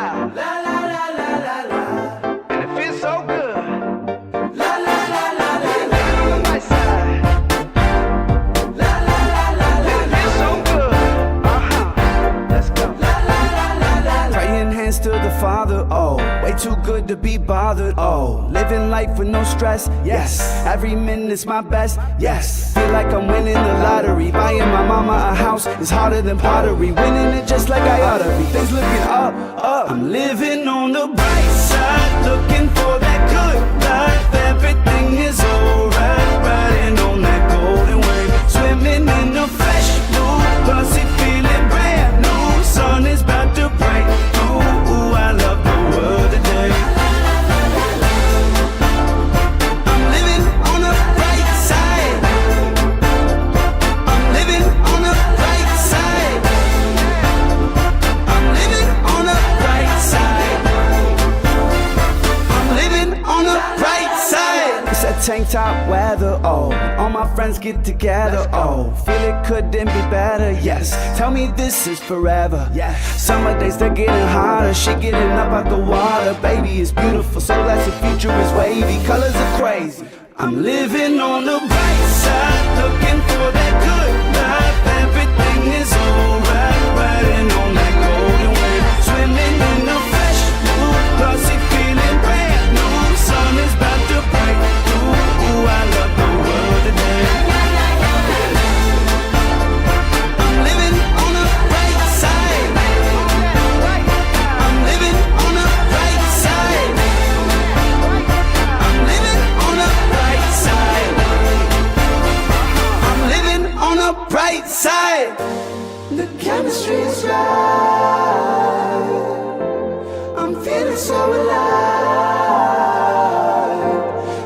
side. La la la la la la. And it feels so good. La la la la la la. On the right side. La la la la la. And it feels so good. Let's go. La la la la la la. Praying hands to the Father. Oh, way too good to be bothered. Oh, living life with no stress. Yes, every minute's my best. Yes, feel like I'm winning the lottery. Buying my mama a house is harder than pottery. Winning it just like I oughta be. Things looking up, up. I'm living on the bright side, looking for that good life. Everything is alright, riding on that golden wave, swimming in the fresh blue, pussy feeling brand new. Sun is about to break through. Ooh, I love the world today. I'm living on the bright side. I'm living on the bright side. I'm living on the bright side. I'm living on the bright side. It's that tank top weather, oh. All my friends get together, oh. Feel it couldn't be better, yes. Tell me this is forever, yeah. Summer days they're getting hotter, shit getting up out the water. Baby, it's beautiful, so that's the future is wavy. Colors are crazy. I'm living on the bright side, looking for that good life. Everything is alright, riding on that golden wave, swimming in the fresh blue, pussy feeling brand new. Sun is about to break through. Ooh, I love the world today. I'm living on the bright side. I'm living on the bright side. I'm living on the bright side. I'm living on the bright side. The chemistry is right. I'm feeling so alive.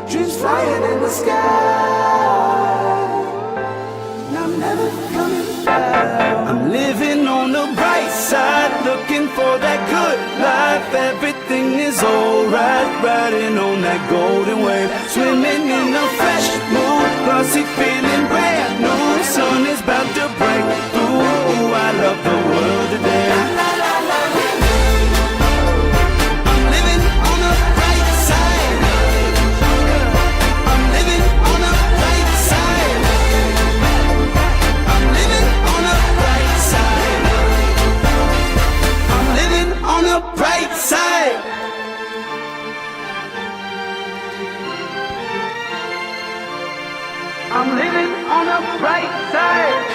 Dreams flying in the sky. And I'm never coming back. I'm living on the bright side, looking for that good life. Everything is alright, riding on that golden wave, swimming in the fresh mood, pussy feeling brand new. Sun is about to break through. Ooh, I love the world today. I'm living on the bright side. I'm living on the bright side. I'm living on the bright side. I'm living on the bright side. I'm living on the bright side.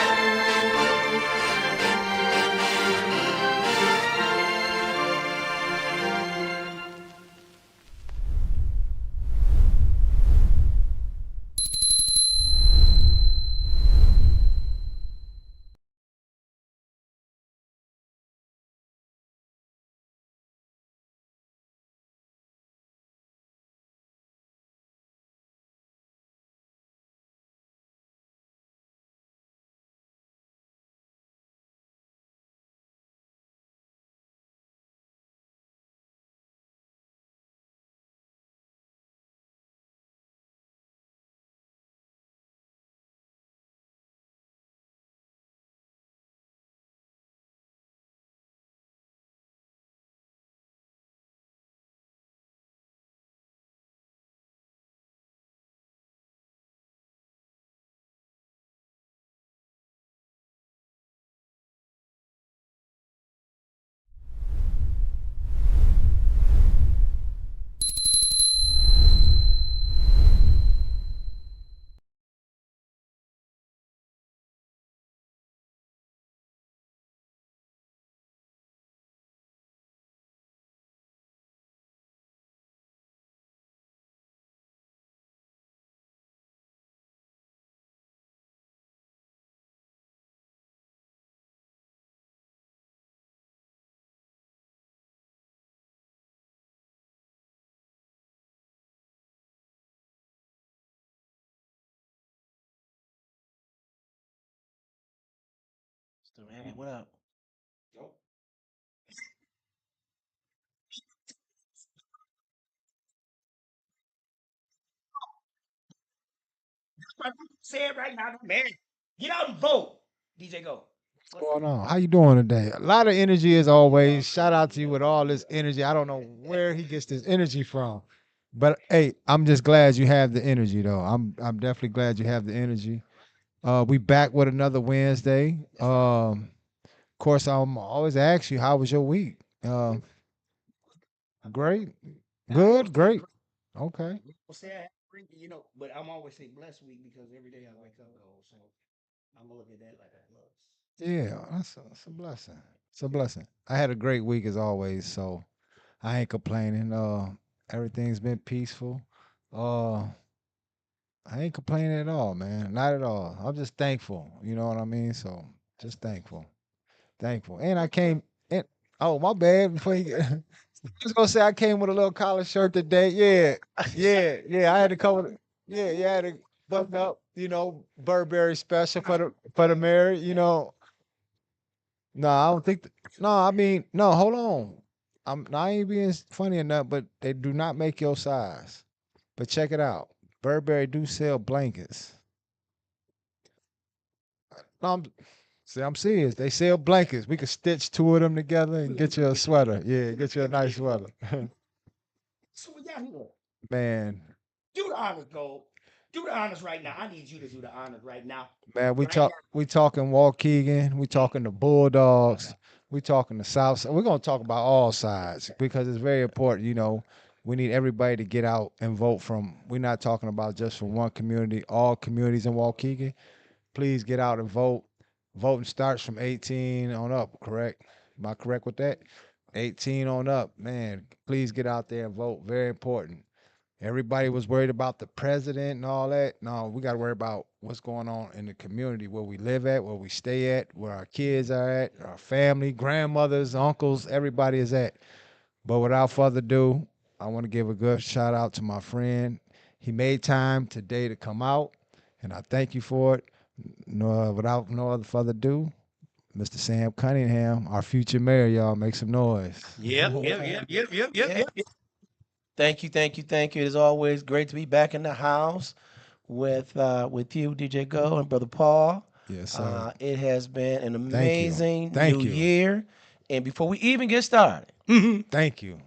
So, man, what up? Say it right now, man. Get out and vote. DJ, go. Going on? How you doing today? A lot of energy as always. Shout out to you with all this energy. I don't know where he gets this energy from, but hey, I'm just glad you have the energy though. I'm definitely glad you have the energy. We back with another Wednesday. Of course, I'm always ask you how was your week. Great, good, great. Okay. Yeah, that's a blessing. It's a blessing. I had a great week as always, so I ain't complaining. Everything's been peaceful. Uh, I ain't complaining at all, man. Not at all. I'm just thankful. You know what I mean? So just thankful, thankful. And I came. And oh, my bad. Before you, I was gonna say I came with a little collar shirt today. Yeah, yeah. I had to come with. Yeah. I had to button up. Burberry special for the married. No, I don't think. No, I mean, no. Hold on. I ain't being funny enough, but they do not make your size. But check it out. Burberry do sell blankets. No, I'm serious. They sell blankets. We could stitch two of them together and get you a sweater. Yeah, get you a nice sweater. Man, man, we talking Waukegan, we talking the Bulldogs, we talking the South Side. We're gonna talk about all sides because it's very important. We need everybody to get out and vote from. We're not talking about just from one community, all communities in Waukegan. Please get out and vote. Voting starts from 18 on up, correct? Am I correct with that? 18 on up, man. Please get out there and vote. Very important. Everybody was worried about the president and all that. No, we got to worry about what's going on in the community where we live at, where we stay at, where our kids are at, our family, grandmothers, uncles, everybody is at. But without further ado, I want to give a good shout out to my friend. He made time today to come out, and I thank you for it. No, without no other further ado, Mr. Sam Cunningham, our future mayor, y'all make some noise. Thank you. It is always great to be back in the house with you, DJ Go and Brother Paul. Yes, sir. It has been an Thank you. amazing new Thank you. year. And before we even get started, Thank you.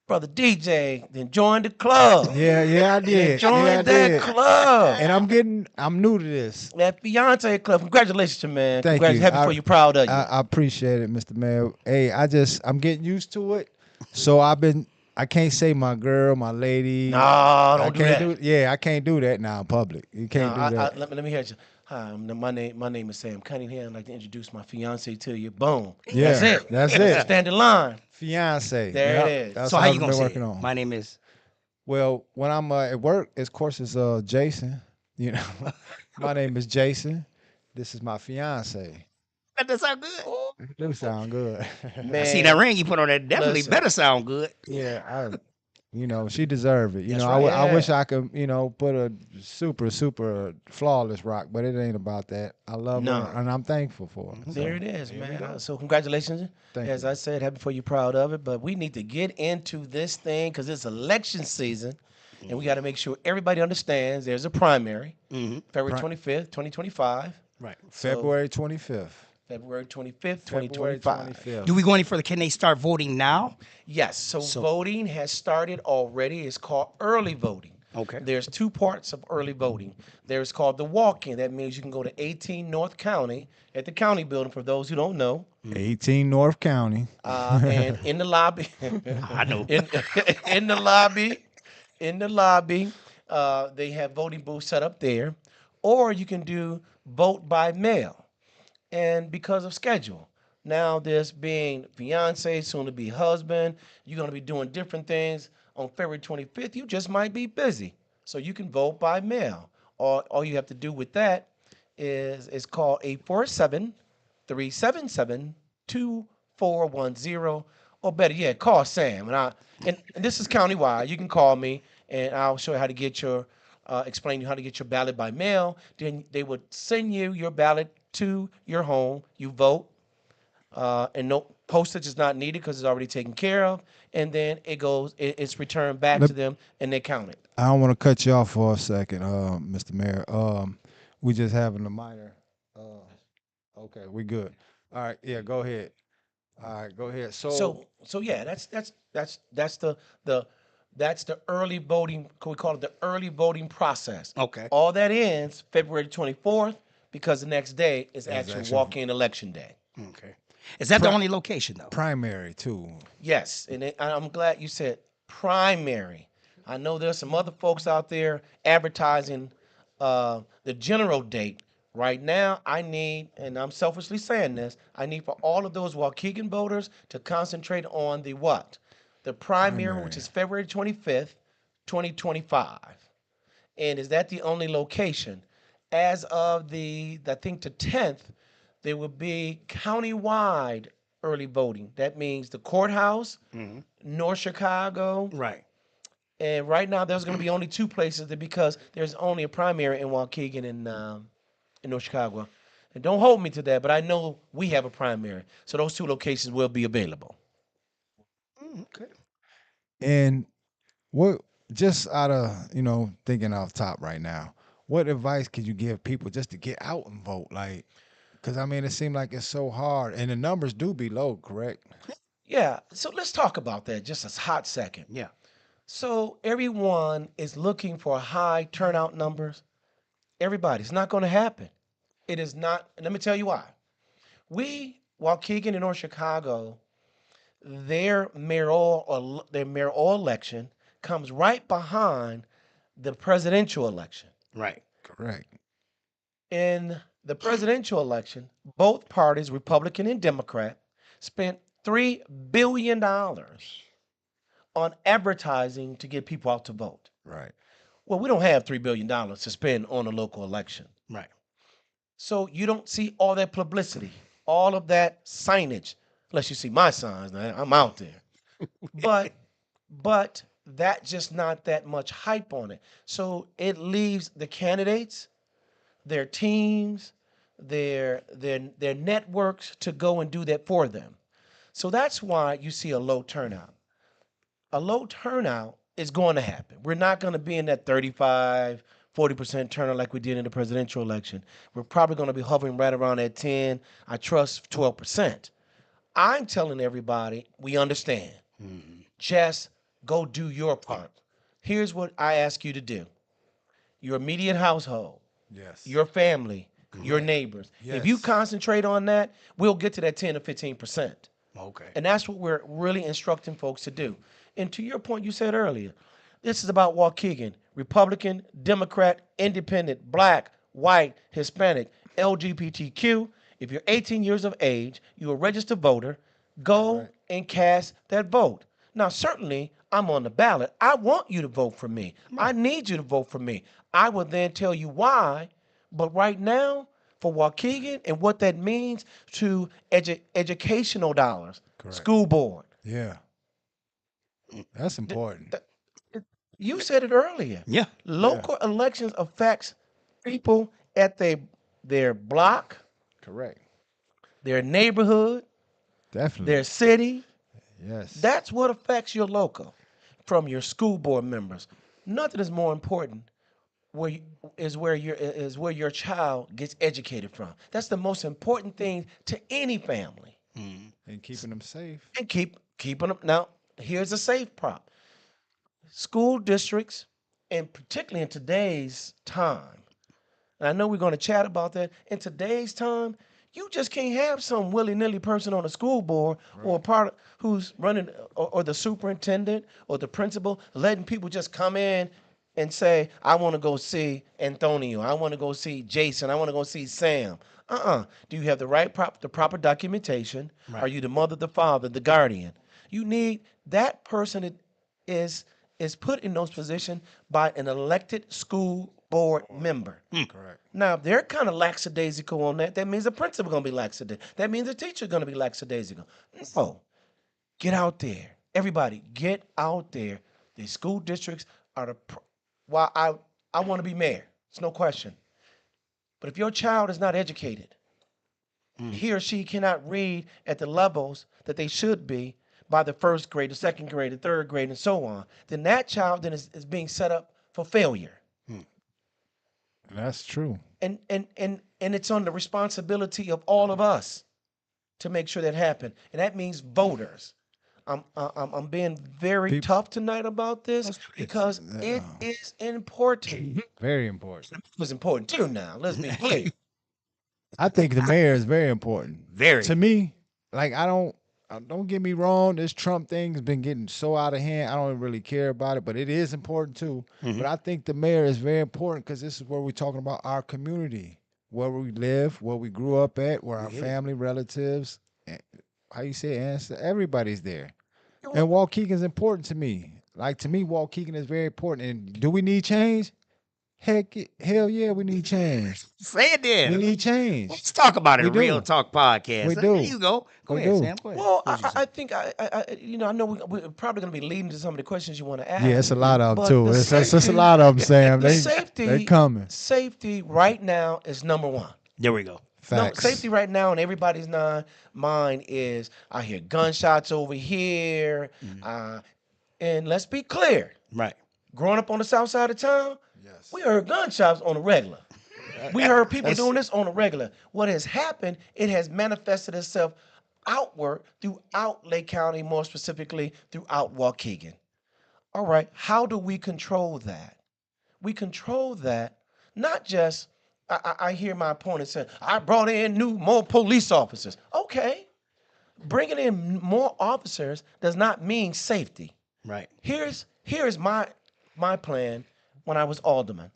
Brother DJ then joined the club. Yeah, I Then did. Yeah, I joined that did. club. I'm new to this. That fiance club. Congratulations, man. Thank you. Happy for you. Proud of you. I appreciate it, Mr. Mayor. Hey, I'm getting used to it. So I can't say my girl, my lady. No, I don't do can't that. Yeah, I can't do that now in public. You No, can't do that. let me hear you. Hi, my name is Sam Cunningham. I'd like to introduce my fiance to you. Boom. That's Yeah, it. that's That's the it. standard line. Fiance. There Yep, it is. that's So what how I've you gonna been say working it? on. My name is. Well, when I'm at work, of course, it's Jason. You know, my name is Jason. This is my fiance. That does sound good. It do sound good. I see that Man, ring you put on that. Definitely listen. better sound good. Yeah, she deserve it. That's right. I wish Yeah. I could, put a super flawless rock, but it ain't about that. I love her No. and I'm thankful for her. There So it is, there you man. go. So congratulations. Thank As you. I said, happy for you, proud of it. But we need to get into this thing because it's election season, and we got to make sure everybody understands there's a primary, Mm-hmm. February Pri- 25th, 2025. Right. So February 25th. February 25th, February 2025. Do 25th. we go any further? Can they start voting now? Yes, so So voting has started already. It's called early voting. okay. There's two parts of early voting. There's called the walk-in. That means you can go to 18 North County at the county building. For those who don't know, 18 North County. and in the lobby, I know. in in the lobby, they have voting booths set up there, or you can do vote by mail. And because of schedule, now this being fiance, soon to be husband, you're going to be doing different things on February 25th. You just might be busy, so you can vote by mail. All you have to do with that is it's called 847-377-2410, or better yet, call Sam. And this is countywide. You can call me, and I'll show you how to get your explain you how to get your ballot by mail. Then they would send you your ballot to your home. You vote, and no postage is not needed because it's already taken care of. And then it's returned back Let- to them, and they count it. I don't want to cut you off for a second, Mr. Mayor. We just having a minor Okay, we good. All right, yeah, go ahead. All right, go ahead. So yeah, that's the that's the early voting. We call it the early voting process. Okay. All that ends February 24th because the next day is Is actual actually walk-in election day. Okay. Is that the Pri- only location though? primary too. Yes, I'm glad you said primary. I know there's some other folks out there advertising the general date. Right now, I need, and I'm selfishly saying this, I need for all of those Waukegan voters to concentrate on the what? The primary, which Primary. is February 25th, 2025. And is that the only location? As of I think the 10th, there will be countywide early voting. That means the courthouse, North Chicago, Right. and right now there's going to be only two places because there's only a primary in Waukegan and in North Chicago. And don't hold me to that, but I know we have a primary, so those two locations will be available. Okay. And what just out of, thinking off top right now, what advice could you give people just to get out and vote? Like, because I mean, it seems like it's so hard, and the numbers do be low, correct? Yeah, so let's talk about that just a hot second. Yeah. So everyone is looking for high turnout numbers. Everybody, it's not going to happen. It is not. And let me tell you why. Waukegan and North Chicago, their mayoral election comes right behind the presidential election. Right. Correct. In the presidential election, both parties, Republican and Democrat, spent $3 billion on advertising to get people out to vote. Right. Well, we don't have $3 billion to spend on a local election. Right. So you don't see all that publicity, all of that signage, unless you see my signs. Now, I'm out there. But that just not that much hype on it. So it leaves the candidates, their teams, their networks to go and do that for them. So that's why you see a low turnout. A low turnout is going to happen. We're not going to be in that 35, 40% turnout like we did in the presidential election. We're probably going to be hovering right around that 10, I trust 12%. I'm telling everybody, we understand. Just go do your part. Here's what I ask you to do. Your immediate household, Yes. your family, your neighbors. If you Yes. concentrate on that, we'll get to that 10 to 15%. Okay. And that's what we're really instructing folks to do. And to your point, you said earlier, this is about Waukegan, Republican, Democrat, Independent, Black, White, Hispanic, LGBTQ. If you're 18 years of age, you're a registered voter, go and cast that vote. Now, certainly, I'm on the ballot. I want you to vote for me. I need you to vote for me. I will then tell you why. But right now, for Waukegan and what that means to educational dollars, Correct. school board. Yeah. That's important. You said it earlier. Yeah. Local elections affects people at their block, Correct. their neighborhood, Definitely. their city. Yes. That's what affects your local from your school board members. Nothing is more important where your child gets educated from. That's the most important thing to any family. and keeping them safe. And keeping them. Now, here's a safe prop. School districts, and particularly in today's time, and I know we're going to chat about that. In today's time, you just can't have some willy-nilly person on a school board or a part who's running, or the superintendent or the principal, letting people just come in and say, I want to go see Antonio. I want to go see Jason. I want to go see Sam. Do you have the proper documentation? Right. Are you the mother, the father, the guardian? You need that person that is put in those positions by an elected school board member. Correct. Now, if they're kind of lackadaisical on that, that means the principal going to be lackadaisical. That means the teacher going to be lackadaisical. No. Get out there. Everybody, get out there. The school districts are while I want to be mayor. It's no question. But if your child is not educated, he or she cannot read at the levels that they should be by the first grade, the second grade, the third grade, and so on, then that child then is being set up for failure. That's true. And And it's on the responsibility of all of us to make sure that happen. And that means voters. I'm being very Peop- tough tonight about this Let's do this. because it is important. Very important. It was important too now. Let's be clear. I think the mayor is very important. Very. To me, like don't get me wrong, this Trump thing has been getting so out of hand. I don't really care about it, but it is important too. But I think the mayor is very important because this is where we're talking about our community, where we live, where we grew up at, where our family, relatives, how you say, ancestors, everybody's there. And Waukegan's important to me. Like to me, Waukegan is very important. And do we need change? Hell yeah, we need change. Say it then. We need change. Let's talk about it. We A Real do. Talk podcast. We There do. you go. Go We ahead, do. Sam. Go ahead. Well, What'd you say? I think I know we're probably going to be leading to some of the questions you want to ask. Yeah, it's a lot of them But too. the It's a safety- lot of them, Sam. The They coming. Safety right now is number one. There we go. No, Facts. safety right now in everybody's mind is I hear gunshots over here. And let's be clear. Right. Growing up on the south side of town, Yes. we heard gunshots on the regular. We heard people doing this on the regular. What has happened, it has manifested itself outward throughout Lake County, more specifically throughout Waukegan. All right, how do we control that? We control that not just, I hear my opponent say, I brought in more police officers. Okay, bringing in more officers does not mean safety. Right. Here's my plan when I was alderman.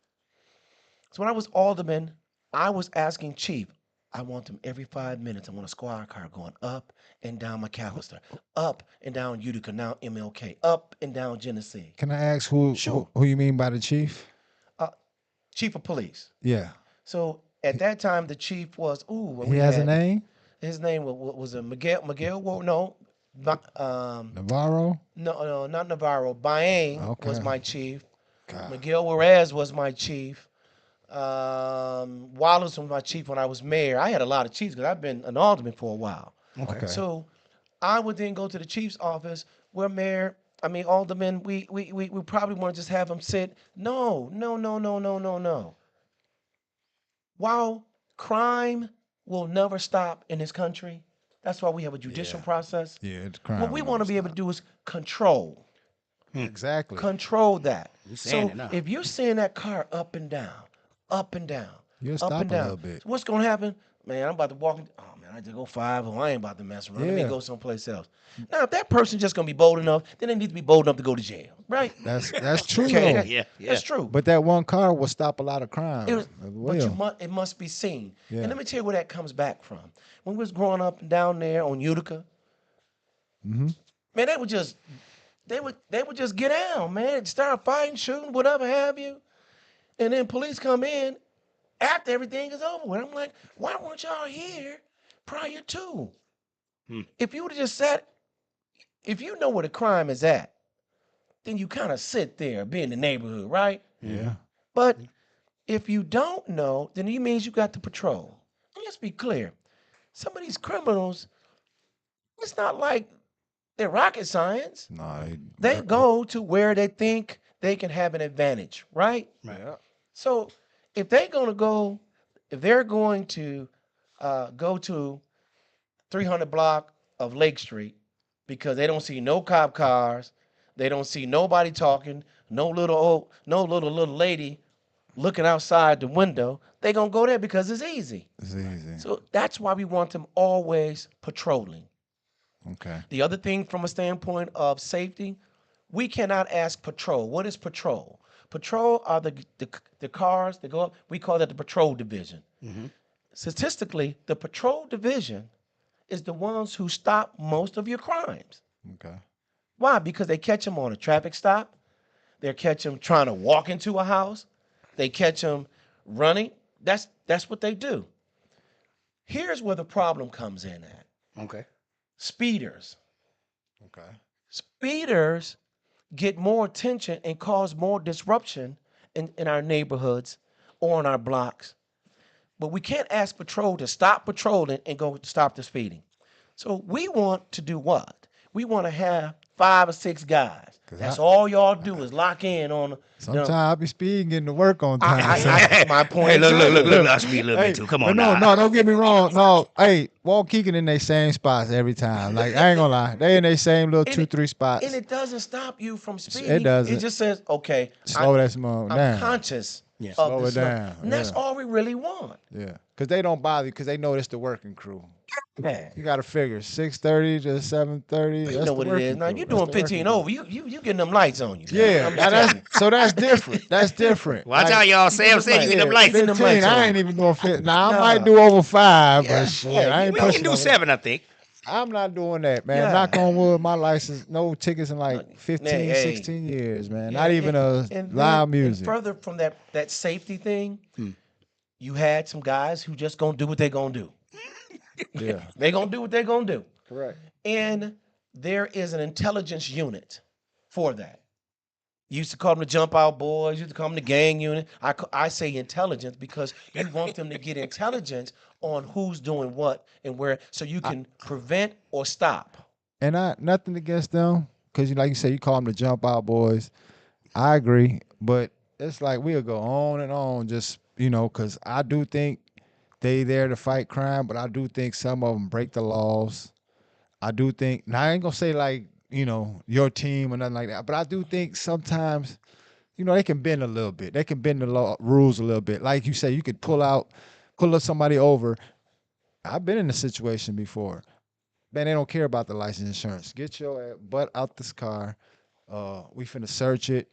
So when I was alderman, I was asking chief, I want them every 5 minutes. I want a squad car going up and down McAllister, up and down Utica, now MLK, up and down Genesee. Can I ask who you mean by the chief? Chief of police. Yeah. So at that time, the chief was, He has a name? His name was Miguel, no, Navarro? no, not Navarro. Baeng was Okay. my chief. God. Miguel Juarez was my chief. Wallace was my chief when I was mayor. I had a lot of chiefs because I've been an alderman for a while. Okay. So I would then go to the chief's office. We're mayor. I mean, alderman. We probably want to just have him sit. No. While crime will never stop in this country, that's why we have a judicial process. Yeah, it's crime. What we want to be able to do is control. Exactly. Control that. saying So it now. if you're seeing that car up and down, You'll up stop and a down, little bit. so what's gonna happen? Man, I'm about to walk. Oh man, I just go 5. I ain't about to mess around. Let me Yeah. go someplace else. Now, if that person's just gonna be bold enough, then they need to be bold enough to go to jail, right? That's true Okay, though. Yeah. That's true. But that one car will stop a lot of crime. It was, as but well. it must be seen. Yeah. And let me tell you where that comes back from. When we was growing up and down there on Utica, man, they would just get down, man, start fighting, shooting, whatever have you, and then police come in after everything is over with. I'm like, why weren't y'all here prior to? If you would have just sat, if you know where the crime is at, then you kind of sit there, be in the neighborhood, right? Yeah. But if you don't know, then it means you got to patrol. And let's be clear. Some of these criminals, it's not like they're rocket science. No. They go to where they think they can have an advantage, right? Yeah. So if they're going to go to 300 block of Lake Street because they don't see no cop cars, they don't see nobody talking, no little lady looking outside the window, they're going to go there because it's easy. It's easy. So that's why we want them always patrolling. Okay. The other thing from a standpoint of safety, we cannot ask patrol. What is patrol? Patrol are the cars that go up. We call that the patrol division. Statistically, the patrol division is the ones who stop most of your crimes. Okay. Why? Because they catch them on a traffic stop. They catch them trying to walk into a house. They catch them running. That's what they do. Here's where the problem comes in at. Okay. Speeders. Okay. Speeders get more attention and cause more disruption in our neighborhoods or in our blocks. But we can't ask patrol to stop patrolling and go stop the speeding. So we want to do what? We want to have 5 or 6 guys. 'Cause That's I- all y'all do is lock in on. Sometimes I be speeding getting to work on time. My point. Hey, exactly. look, I speed a little bit too. Come but on no, now. no, don't get me wrong. No, hey, Waukegan in their same spots every time. Like I ain't gonna lie, they in their same little And 2-3 spots. And it doesn't stop you from speeding. It doesn't. It just says, okay, Slow that smoke I'm down. conscious Yeah. of Slow the it slow. down, And that's yeah. all we really want. Yeah, because they don't bother you because they know it's the working crew. Man, You got to figure 6:30 to 7:30. you That's know the what it working is. Now crew. you're That's doing the working 15 crew. over. You getting them lights on you. Yeah, I'm now telling you. so that's different. That's different. Watch Like, out, y'all. you Sam get said you them get them lights. lights. Get them 15, lights I on. ain't even going to fit. Now, I Nah. might do over 5, Yeah, but shit, yeah, I ain't We can pushing do over. 7, I think. I'm not doing that, man. Yeah. Knock on wood, my license, no tickets in like 15, Hey, 16 years, man. yeah, Not even and a then, live And music. further from that safety thing, you had some guys who just gonna do what they gonna do. Yeah, They gonna do what they gonna do. correct. And there is an intelligence unit for that. You used to call them the jump out boys. You used to call them the gang unit. I say intelligence because you want them to get intelligence on who's doing what and where, so you can prevent or stop. And nothing against them, because like you say, you call them the jump out boys. I agree, but it's like we'll go on and on, just because I do think they there to fight crime, but I do think some of them break the laws. I do think. Now I ain't gonna say like your team or nothing like that, but I do think sometimes they can bend a little bit. They can bend the rules a little bit. Like you say, you could pull up somebody over. I've been in a situation before. Man, they don't care about the license insurance. Get your butt out this car. We finna search it.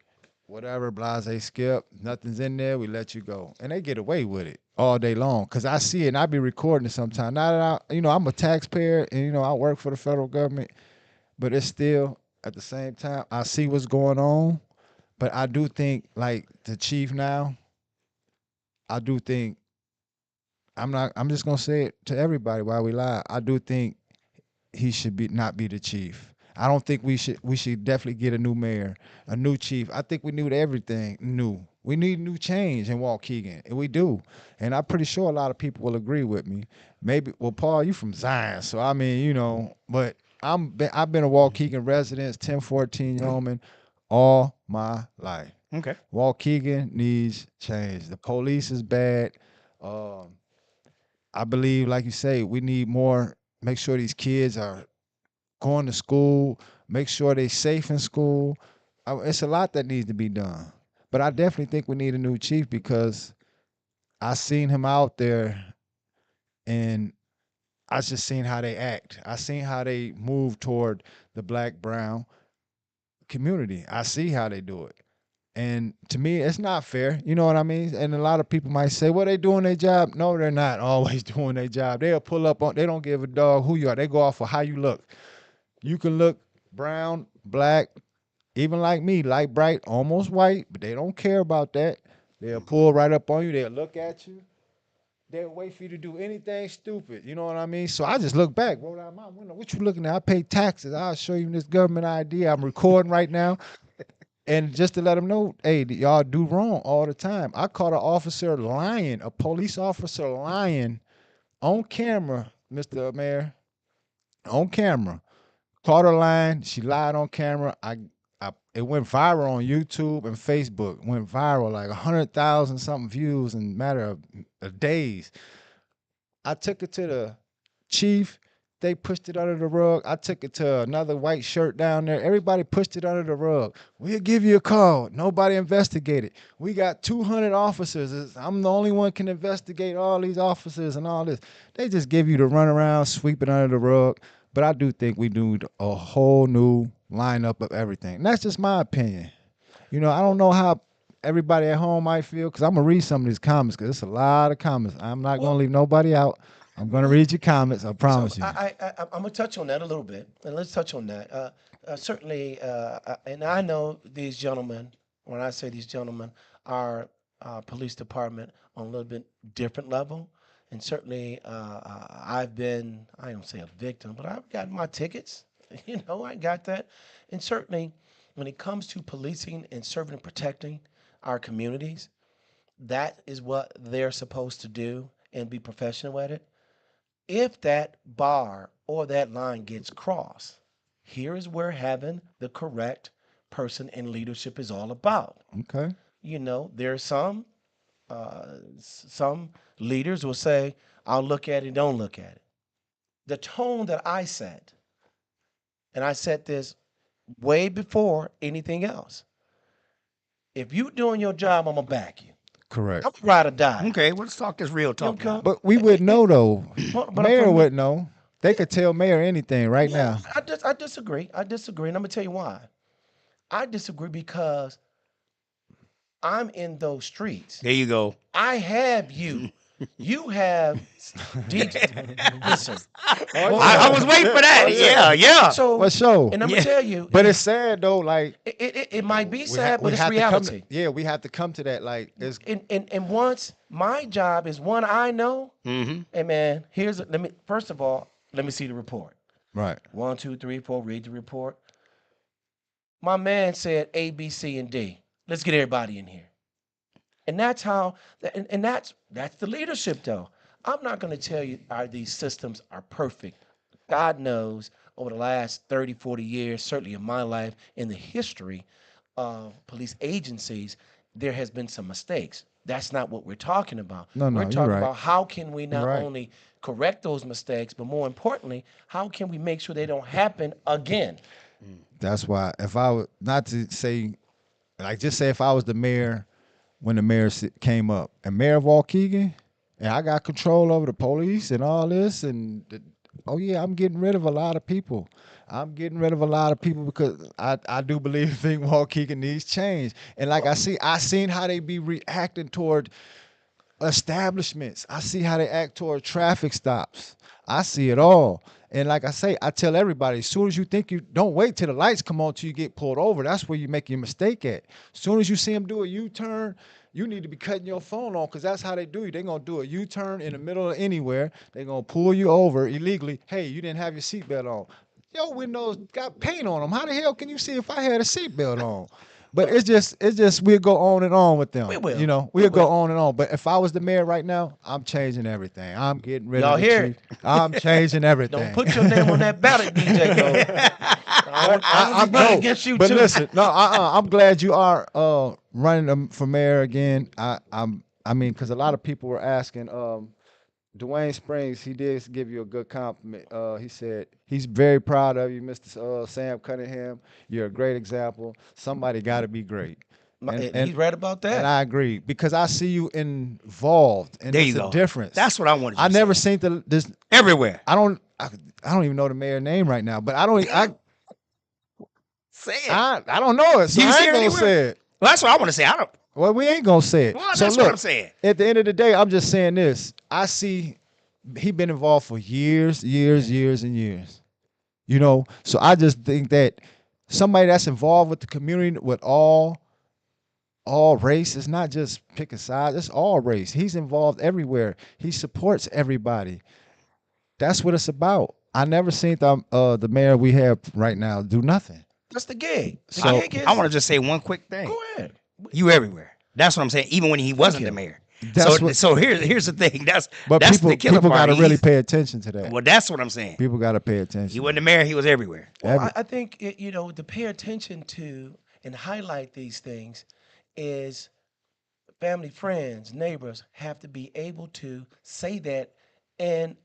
Whatever, blase skip. Nothing's in there. We let you go. And they get away with it all day long. Cause I see it and I be recording it sometimes. Now that I'm a taxpayer and I work for the federal government, but it's still at the same time, I see what's going on. But I do think like the chief now, I do think I'm just gonna say it to everybody while we lie. I do think he should not be the chief. I don't think we should definitely get a new mayor, a new chief. I think we need everything new. We need new change in Waukegan, and we do. And I'm pretty sure a lot of people will agree with me. Maybe, well, Paul, you from Zion, so I mean, but I've been a Waukegan resident, 1014 yeoman, all my life. Okay. Waukegan needs change. The police is bad. I believe, like you say, we need more. Make sure these kids are going to school. Make sure they're safe in school. It's a lot that needs to be done. But I definitely think we need a new chief because I seen him out there, and I just seen how they act. I seen how they move toward the black brown community. I see how they do it. And to me, it's not fair. You know what I mean? And a lot of people might say, well, they doing their job. No, they're not always doing their job. They'll pull up on, they don't give a dog who you are. They go off of how you look. You can look brown, black, even like me, light bright, almost white, but they don't care about that. They'll pull right up on you. They'll look at you. They'll wait for you to do anything stupid. You know what I mean? So I just look back, roll out my window. What you looking at? I pay taxes. I'll show you this government ID. I'm recording right now. And just to let them know, hey, y'all do wrong all the time. I caught an officer lying, a police officer lying on camera, Mr. Mayor, on camera. Caught her lying. She lied on camera. It went viral on YouTube and Facebook. It went viral, like 100,000 something views in a matter of days. I took it to the chief. They pushed it under the rug. I took it to another white shirt down there. Everybody pushed it under the rug. We'll give you a call. Nobody investigated. We got 200 officers. I'm the only one can investigate all these officers and all this. They just give you the runaround, sweep it under the rug. But I do think we need a whole new lineup of everything. And that's just my opinion. I don't know how everybody at home might feel because I'm going to read some of these comments because it's a lot of comments. I'm not going to leave nobody out. I'm going to read your comments. I promise you. I'm going to touch on that a little bit, and let's touch on that. Certainly, and I know these gentlemen, when I say these gentlemen, are police department on a little bit different level. And certainly, I've been, I don't say a victim, but I've gotten my tickets. I got that. And certainly, when it comes to policing and serving and protecting our communities, that is what they're supposed to do and be professional at it. If that bar or that line gets crossed, here is where having the correct person in leadership is all about. Okay. You know, there are some leaders will say, "I'll look at it, don't look at it." The tone that I set, and I set this way before anything else. If you doing your job, I'm gonna back you. Correct. I'm ride or die. Okay, well, let's talk this real talk Okay. now. But we wouldn't know though. But Mayor from- wouldn't know. They could tell Mayor anything right now. I disagree. I disagree, and I'm gonna tell you why. I disagree because I'm in those streets. There you go. I have you. You have DJ. Listen. I was waiting for that. Yeah. So What show? and I'm gonna tell you, But it's sad though. Like it might be we sad, but it's have to come reality. yeah, we have to come to that. Like it's And once my job is one I know, Mm-hmm. hey man, let me first of all, let me see the report. right. 1, 2, 3, 4, read the report. My man said A, B, C, and D. Let's get everybody in here. And that's how, and that's the leadership though. I'm not going to tell you these systems are perfect. God knows over the last 30, 40 years, certainly in my life, in the history of police agencies, there has been some mistakes. That's not what we're talking about. No, we're you're talking right. about how can we not Right. only correct those mistakes, but more importantly, how can we make sure they don't happen again? That's why if I was not to say, like just say if I was the mayor when the mayor came up and Mayor of Waukegan, and I got control over the police and all this, and oh yeah, I'm getting rid of a lot of people. I'm getting rid of a lot of people because I do think Waukegan needs change. And like I seen how they be reacting toward establishments. I see how they act toward traffic stops. I see it all. And like I say, I tell everybody, as soon as you think you don't wait till the lights come on till you get pulled over. That's where you make your mistake at. As soon as you see them do a U-turn, you need to be cutting your phone on because that's how they do you. They're going to do a U-turn in the middle of anywhere. They're going to pull you over illegally. Hey, you didn't have your seatbelt on. Your windows got paint on them. How the hell can you see if I had a seatbelt on? But it's just we'll go on and on with them. We will. You know, we'll go on and on. But if I was the mayor right now, I'm changing everything. I'm getting rid Y'all of the hear chief. I'm changing everything. Don't put your name on that ballot, DJ. I'm running against you but too. listen, no, I'm glad you are running for mayor again. I mean, because a lot of people were asking. Dwayne Springs, he did give you a good compliment. He said he's very proud of you, Mr. Sam Cunningham. You're a great example. Somebody got to be great. He's right about that. And I agree because I see you involved, and There it's you a go. difference. That's what I wanted. I never seen this. Everywhere. I don't even know the mayor's name right now, but I Say it. I don't know it, so You I see ain't it gonna anywhere? say it. Well, that's what I want to say. I don't. Well, we ain't gonna say it. Well, so that's look, what I'm saying. at the end of the day, I'm just saying this. I see he been involved for years, and years. You know, so I just think that somebody that's involved with the community with all race, it's not just pick a side, it's all race. He's involved everywhere. He supports everybody. That's what it's about. I never seen the mayor we have right now do nothing. That's the gig. The So, gig is, I want to just say one quick thing. go ahead. You everywhere. That's what I'm saying. Even when he wasn't you. the mayor. That's So, what- so here's the thing. That's But the killer people part. got to really He's- pay attention to that. Well, that's what I'm saying. People got to pay attention. He wasn't the mayor. He was everywhere. Well, Every- I think to pay attention to and highlight these things is family, friends, neighbors have to be able to say that, and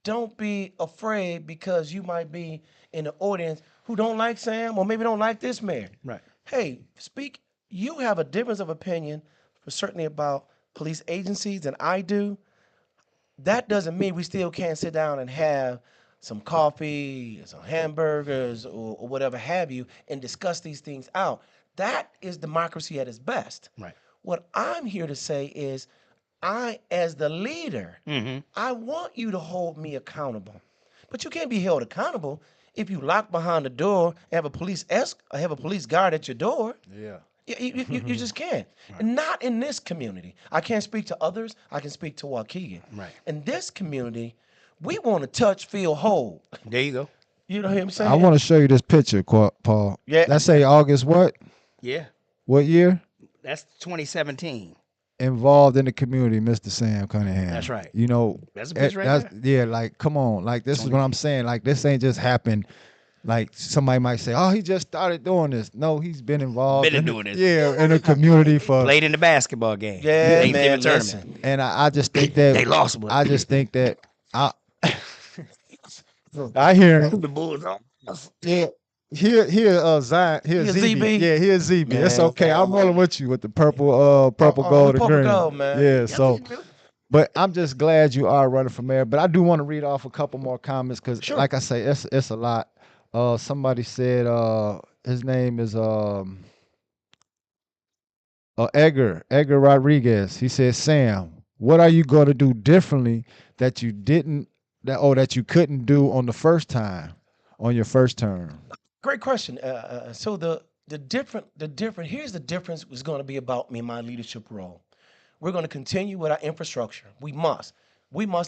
don't be afraid because you might be in the audience who don't like Sam or maybe don't like this mayor. Right. Hey, speak. You have a difference of opinion, certainly about police agencies, than I do. That doesn't mean we still can't sit down and have some coffee, some hamburgers, or whatever have you, and discuss these things out. That is democracy at its best. Right. What I'm here to say is, I, as the leader, Mm-hmm. I want you to hold me accountable. But you can't be held accountable if you lock behind the door and have a police guard at your door. Yeah. You just can't. And not in this community. I can't speak to others. I can speak to Waukegans. Right. In this community, we want to touch, feel, hold. There you go. You know what I'm saying? I want to show you this picture, Paul. Yeah. Let's say August what? Yeah. What year? That's 2017. Involved in the community, Mr. Sam Cunningham. That's right. You know, That's a picture right yeah, like come on, like this is what I'm saying. Like this ain't just happened Like somebody might say, "Oh, he just started doing this." No, he's been involved. Been in doing this. Yeah, in the community for. Played in the basketball game. Yeah, Thanksgiving man. tournament. Listen. And I just think that They lost, but I just think that I hear him. the Bulls on. Yeah. Zion, here Here, ZB. ZB? Yeah, here's ZB. It's Man. okay. I'm rolling with you with the purple gold, and purple green. gold, man. Yeah, so but I'm just glad you are running for mayor. But I do want to read off a couple more comments because, like I say, it's a lot. Somebody said his name is Edgar Rodriguez. He said, Sam, what are you going to do differently that you couldn't do on the first time on your first term? Great question. So the different here's the difference is going to be about me and my leadership role. We're going to continue with our infrastructure. We must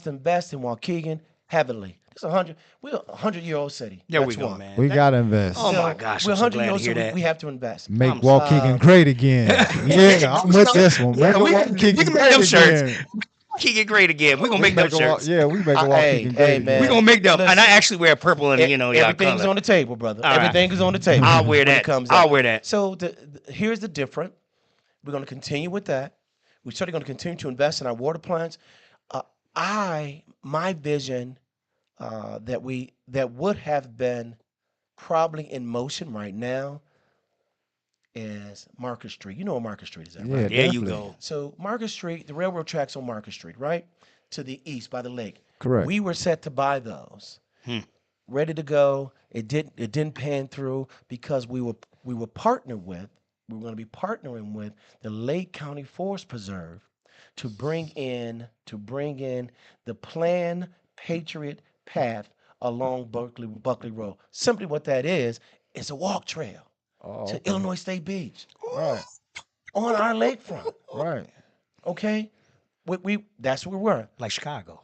invest in Waukegan heavily. We're a 100-year-old city. There we That's go, one. man. We got to invest. Oh my gosh, We're I'm so 100 glad to years hear old, so that. we have to invest. Make Waukegan great again. Yeah, I'm with this one. Make we Waukegan can make great them shirts. again. Keep great again. We're gonna make them shirts. Yeah, we make a Hey, Waukegan hey, great man. We're again. gonna make them. Listen, And I actually wear purple and y'all everything's color. on the table, brother. All right. Everything is on the table. I'll wear when it that. comes I'll up. wear that. So here's the different. We're going to continue with that. We're certainly going to continue to invest in our water plants. My vision that would have been probably in motion right now is Market Street. You know what Market Street is at, Yeah, right? There you definitely. go. So Market Street, the railroad tracks on Market Street, right? To the east by the lake. Correct. We were set to buy those. Ready to go. It didn't pan through because we were partnered with, we were going to be partnering with the Lake County Forest Preserve to bring in the planned Patriot Path along Buckley Road. Simply what that is a walk trail to Illinois State Beach Right, on our lakefront. right. Okay, we that's where we were, Like Chicago.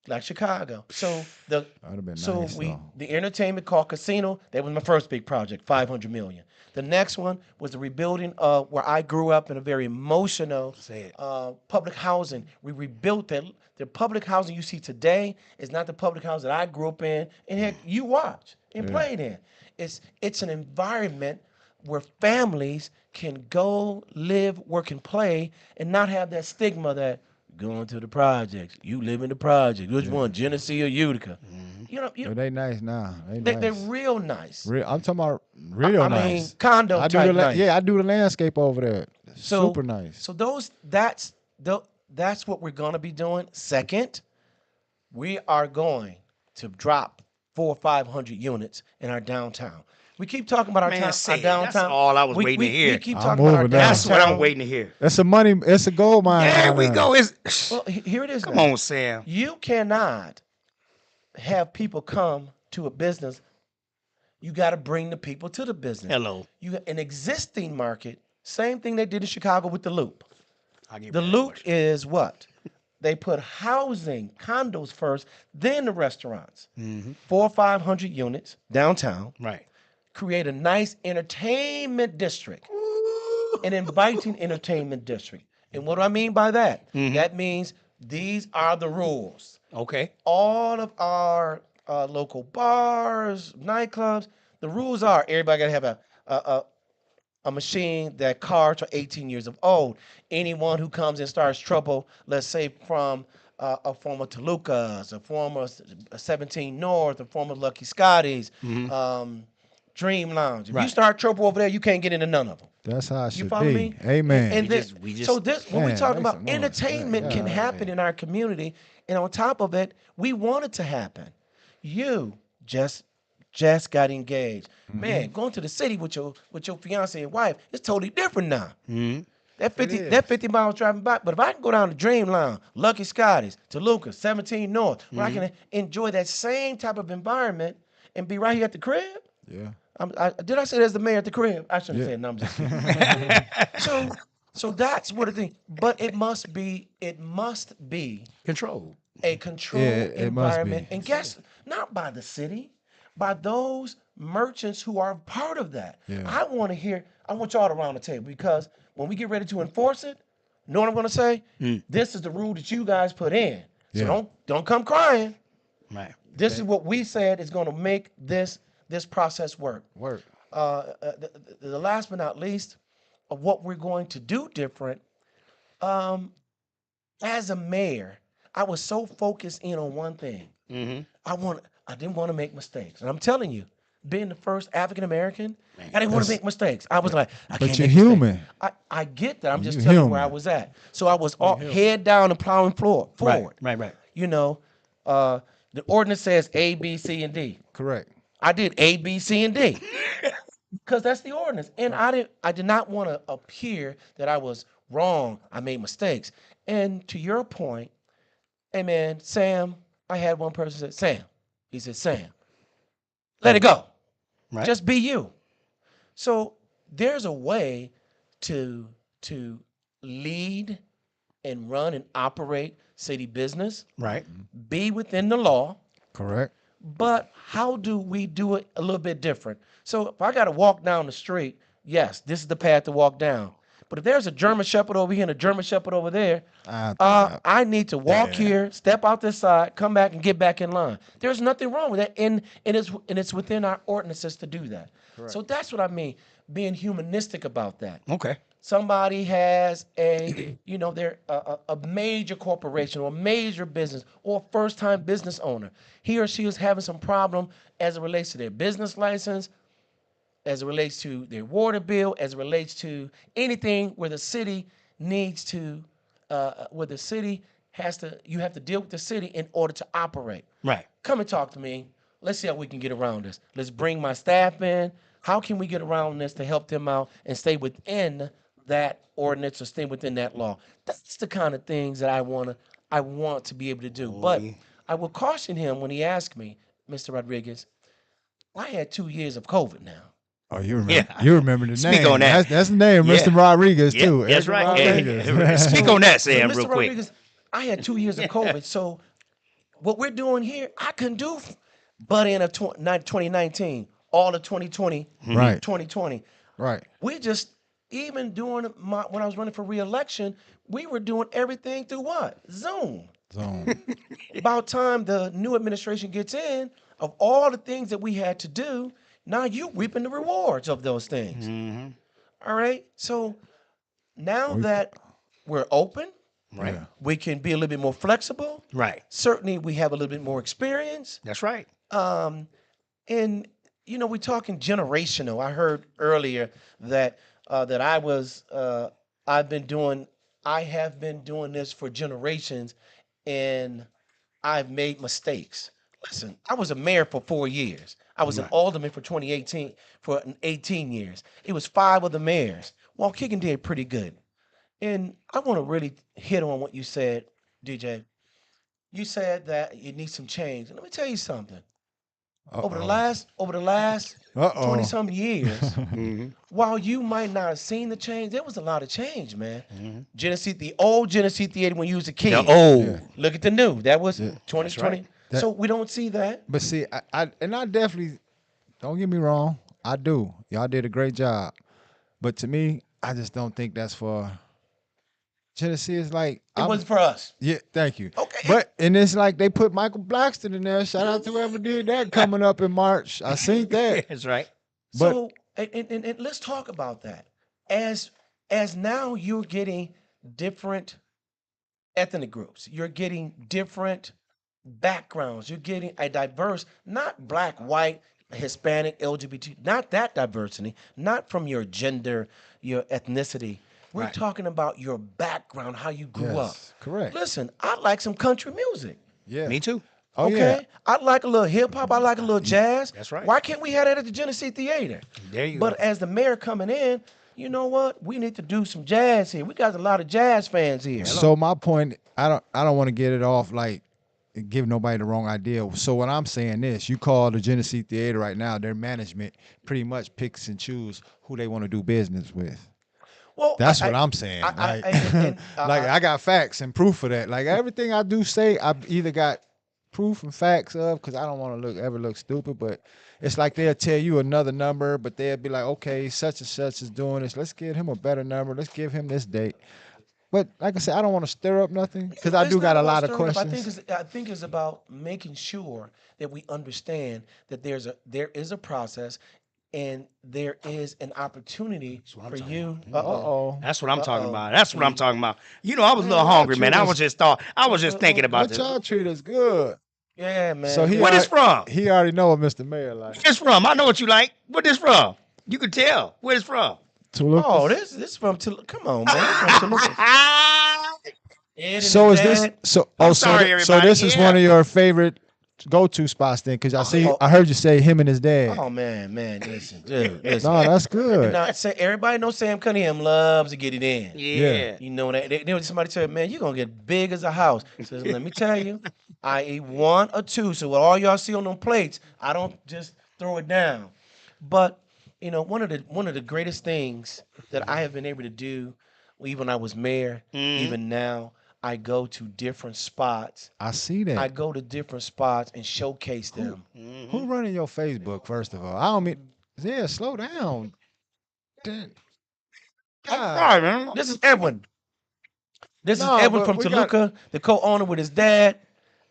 like Chicago. So the That'd have been so nice, though. the entertainment called Casino. That was my first big project, 500 million. The next one was the rebuilding of where I grew up in a very emotional public housing. We rebuilt that. The public housing you see today is not the public housing that I grew up in, and heck, you watch and played in. It's an environment where families can go live, work, and play, and not have that stigma that going to the projects. You live in the project. Which one, Genesee or Utica? But they nice now. They're real nice. I'm talking about real I nice. mean, condo I do type the nice. Yeah, I do the landscape over there. So- Super nice. So that's what we're gonna be doing. Second, we are going to drop 400 or 500 units in our downtown. We keep talking about our, Man, our say it. downtown. That's all I was waiting to hear. We keep I'm talking about our moving now. downtown. That's what I'm waiting to hear. It's a gold mine. There down we there. go. It's Well, here it is. come now. on, Sam. You cannot have people come to a business. You got to bring the people to the business. Hello. You got an existing market. Same thing they did in Chicago with the Loop. I'll give you The that Loop question. is what? They put housing, condos first, then the restaurants. 400 or 500 units downtown. Right. Create a nice entertainment district, an inviting entertainment district. And what do I mean by that? That means these are the rules. Okay. All of our local bars, nightclubs, the rules are everybody got to have a machine that cards are 18 years of old. Anyone who comes and starts trouble, let's say from a former Toluca's, a former 17 North, a former Lucky Scotty's, Dream Lounge. If you start trouble over there, you can't get into none of them. That's how it You should follow be. me? Amen. And We just- so this when we Man, talk make about some noise. entertainment Yeah, can happen in our community, and on top of it, we want it to happen. You just got engaged, man. Going to the city with your fiance and wife, it's totally different now. That 50 miles driving back. But if I can go down to Dream Lounge, Lucky Scotty's, Toluca, 17 North, where I can enjoy that same type of environment and be right here at the crib. Yeah. Did I say there's the mayor at the crib? I shouldn't say it. No, I'm just kidding. So that's what the thing. But it must be Control. a controlled it must environment. be. And guess not by the city, by those merchants who are part of that. Yeah. I want y'all around the table because when we get ready to enforce it, know what I'm gonna say? This is the rule that you guys put in. So Yeah. don't come crying. Right. This is what we said is gonna make this this process work. The last but not least, of what we're going to do different. As a mayor, I was so focused in on one thing. I didn't want to make mistakes, and I'm telling you, being the first African American, I didn't want to make mistakes. I was like, I can't. But you're make mistakes. human. I get that. I'm just You're telling you where I human. was at. So I was all head down and plowing forward. Right. You know, the ordinance says A, B, C, and D. Correct. I did A, B, C, and D because that's the ordinance, and I did not want to appear that I was wrong. I made mistakes. And to your point, hey man, Sam, I had one person say, Sam. He said, Sam, let it go. Right. Just be you. So there's a way to lead and run and operate city business, Right. be within the law, Correct. but how do we do it a little bit different? So if I got to walk down the street, yes, this is the path to walk down. But if there's a German Shepherd over here and a German Shepherd over there, I need to walk here, step out this side, come back, and get back in line. There's nothing wrong with that, and it's within our ordinances to do that. So that's what I mean, being humanistic about that. Okay. Somebody has they're a major corporation or a major business or a first-time business owner. He or she is having some problem as it relates to their business license, as it relates to their water bill, as it relates to anything where the city needs to, where the city has to, you have to deal with the city in order to operate. Right. Come and talk to me. Let's see how we can get around this. Let's bring my staff in. How can we get around this to help them out and stay within that ordinance or stay within that law? That's the kind of things that I want to be able to do. But I will caution him when he asked me, Mr. Rodriguez, I had 2 years of COVID now. Oh, you remember? Yeah. You remember the Speak name? on that. That's the name, Yeah. Mr. Rodriguez Yeah, too. that's Mr. right. Rodriguez. Yeah. Speak on that, So, Sam, Mr. real quick. Rodriguez, I had 2 years of COVID. So what we're doing here, I couldn't do, but in 2019, all of 2020, Right. 2020. Right. We just, even doing when I was running for re-election, we were doing everything through what? Zoom. About time the new administration gets in, of all the things that we had to do, now you reaping the rewards of those things. All right. So now that we're open, Right. we can be a little bit more flexible. Right. Certainly, we have a little bit more experience. That's right. And we're talking generational. I heard earlier that I have been doing this for generations, and I've made mistakes. Listen, I was a mayor for 4 years. I was an alderman for 18 years. It was 5 of the mayors. Waukegan did pretty good. And I want to really hit on what you said, DJ. You said that you need some change. And let me tell you something. Over the last 20-some years, while you might not have seen the change, there was a lot of change, man. Genesee, the old Genesee Theater when you was a kid. Look at the new. That was 2020. So we don't see that. But see, I definitely, don't get me wrong, I do. Y'all did a great job. But to me, I just don't think that's for Genesee. Is like It wasn't for us. Yeah, thank you. Okay. And it's like they put Michael Blackston in there. Shout out to whoever did that coming up in March. I seen that. That's right. So and let's talk about that. As now you're getting different ethnic groups. You're getting different backgrounds. You're getting a diverse, not black, white, Hispanic, LGBT, not that diversity, not from your gender, your ethnicity. We're talking about your background, how you grew up. Correct. Listen, I like some country music. Yeah. Me too. Oh, Okay? yeah. I like a little hip hop. I like a little jazz. That's right. Why can't we have that at the Genesee Theater? There you But go. as the mayor coming in, you know what? We need to do some jazz here. We got a lot of jazz fans here. So my point, I don't want to get it off like give nobody the wrong idea. So what I'm saying is, you call the Genesee Theater right now, their management pretty much picks and choose who they want to do business with. Well, That's what I'm saying. I got facts and proof of that. Like everything I do say, I've either got proof and facts of, because I don't want to ever look stupid, but it's like they'll tell you another number, but they'll be like, okay, such and such is doing this. Let's give him a better number. Let's give him this date. But like I said, I don't want to stir up nothing because I It's do got not a about lot of stirring up. questions. I think it's about making sure that we understand that there is a process and there is an opportunity what I'm for talking you. Uh oh. That's what I'm talking Uh-oh. about. That's what I'm talking about. You know, I was a Man, little y'all hungry, man. treat I us. was just thought. I was just thinking about Let this. y'all treat us good. Yeah, So man. he Where this already, from? he already know what Mr. Mayor like. Where this from? I know what you like. Where this from? You can tell. Where this from? Oh, Tulukas. this from Come on, man. This from Toluca. Ed and So his is this dad. so? I'm Oh, sorry, so everybody. this is one Yeah. of your favorite go-to spots then? Because Oh, I heard you say him and his dad. oh man, listen, dude, listen. No, that's And good. now, say everybody knows Sam Cunningham loves to get it in. Yeah. You know that. Somebody said, "Man, you're gonna get big as a house." Says, "Let me tell you, I eat one or two. So what all y'all see on them plates, I don't just throw it down." But one of the greatest things that I have been able to do, even when I was mayor, even now, I go to different spots. I see I that. go to different spots and showcase them. Who running your Facebook? First of all, I don't mean. Yeah, slow down. Damn. I'm God. sorry, man. This is Edwin. This is No, Edwin but from we got. Toluca, the co-owner with his dad.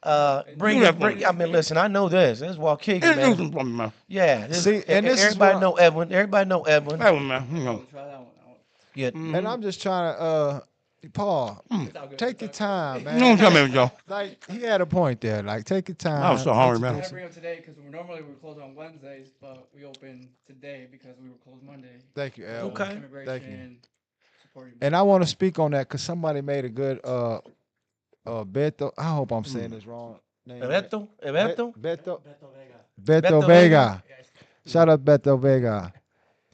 Do that for me. I mean, listen, I know this. This is Waukegan, Introduce man. them for me, man. Yeah, See, and this is everybody what know Edwin. Everybody know Edwin. That one, man. You know. Yeah, and I'm just trying to. Paul, take your time, You don't man. tell me, Joe. Like he had a point there. Like take your time. I was so hungry, introduce man. I bring up today because normally we close on Wednesdays, but we open today because we were closed Monday. Thank you, Al. Okay. Immigration, supporting. And I want to speak on that because somebody made a good Beto. I hope I'm saying this wrong. Name right. Eberto. Beto Vega. Shout out Beto Vega.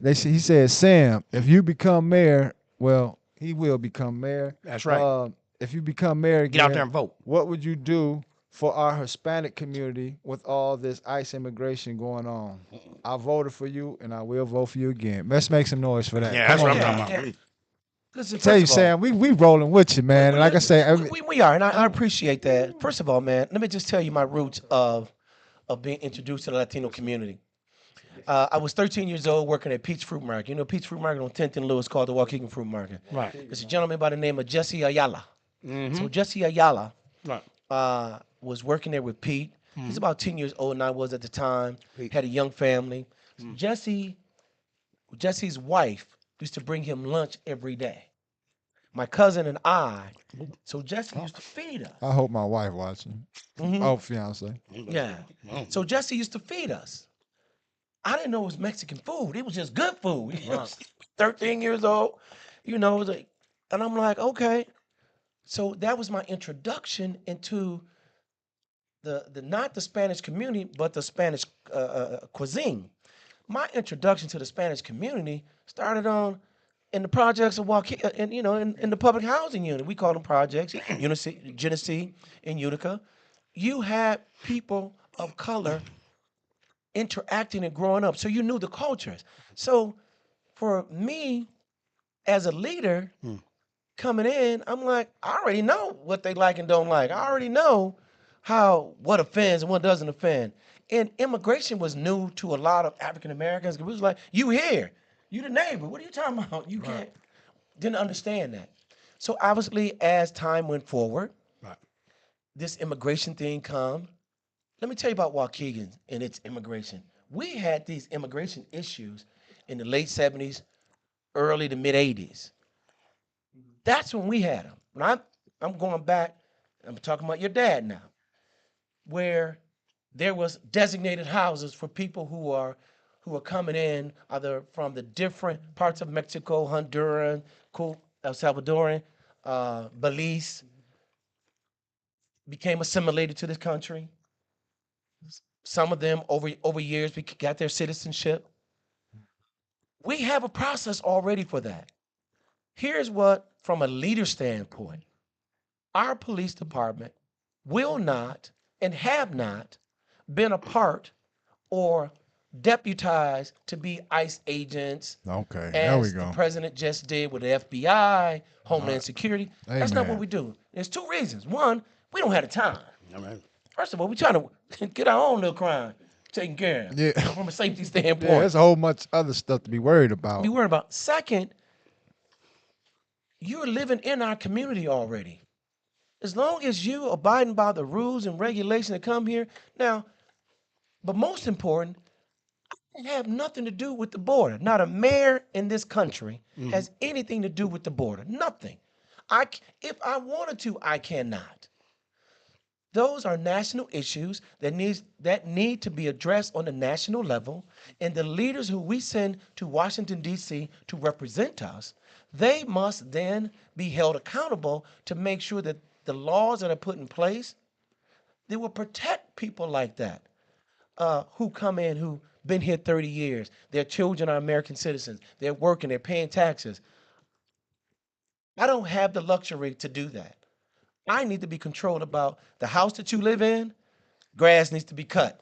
He said, Sam, if you become mayor, well, he will become mayor. That's right. If you become mayor again, Get out there and vote. what would you do for our Hispanic community with all this ICE immigration going on? I voted for you, and I will vote for you again. Let's make some noise for that. Yeah, Come that's what on I'm now. talking about. Listen, Tell you, first of all, Sam, we rolling with you, man. And like I say, we are, and I appreciate that. First of all, man, let me just tell you my roots of being introduced to the Latino community. I was 13 years old working at Peach Fruit Market. You know, Peach Fruit Market on 10th and Lewis called the Waukegan Fruit Market. Right. It's a gentleman by the name of Jesse Ayala. Mm-hmm. So Jesse Ayala Right. was working there with Pete. He's about 10 years older than I was at the time. Pete. Had a young family. Jesse's wife used to bring him lunch every day. My cousin and I. So Jesse used to feed us. I hope my wife watching. Mhm. Oh, fiance. Yeah. So Jesse used to feed us. I didn't know it was Mexican food. It was just good food. He was 13 years old. You know, it was like, and I'm like, okay. So that was my introduction into the not the Spanish community, but the Spanish cuisine. My introduction to the Spanish community started in the projects of Waukegan, in the public housing unit. We call them projects, Genesee and Utica. You had people of color interacting and growing up, so you knew the cultures. So for me, as a leader, coming in, I'm like, I already know what they like and don't like. I already know what offends and what doesn't offend. And immigration was new to a lot of African Americans. It was like, you here, you the neighbor. What are you talking about? You can't. Didn't understand that. So obviously, as time went forward, this immigration thing come. Let me tell you about Waukegan and its immigration. We had these immigration issues in the late 70s, early to mid 80s. That's when we had them. When I'm going back, I'm talking about your dad now, where there was designated houses for people who are coming in either from the different parts of Mexico, Honduran, El Salvadoran, Belize, became assimilated to this country. Some of them over years got their citizenship. We have a process already for that. Here's what, from a leader standpoint, our police department will not and have not been a part or deputized to be ICE agents. Okay, there we As go. the president just did with the FBI, Homeland Security. That's not what Amen. we do. There's two reasons. One, we don't have the time. All right. First of all, we're trying to get our own little crime taken care of. Yeah. From a safety Yeah, standpoint. there's a whole much other stuff to be worried about. Be worried about. Second, you're living in our community already. As long as you abiding by the rules and regulations that come here. Now, but most important, it have nothing to do with the border. Not a mayor in this country has anything to do with the border. Nothing. If I wanted to, I cannot. Those are national issues that need to be addressed on the national level, and the leaders who we send to Washington D.C. to represent us, they must then be held accountable to make sure that the laws that are put in place, they will protect people like that, who come in who been here 30 years. Their children are American citizens. They're working. They're paying taxes. I don't have the luxury to do that. I need to be controlled about the house that you live in. Grass needs to be cut.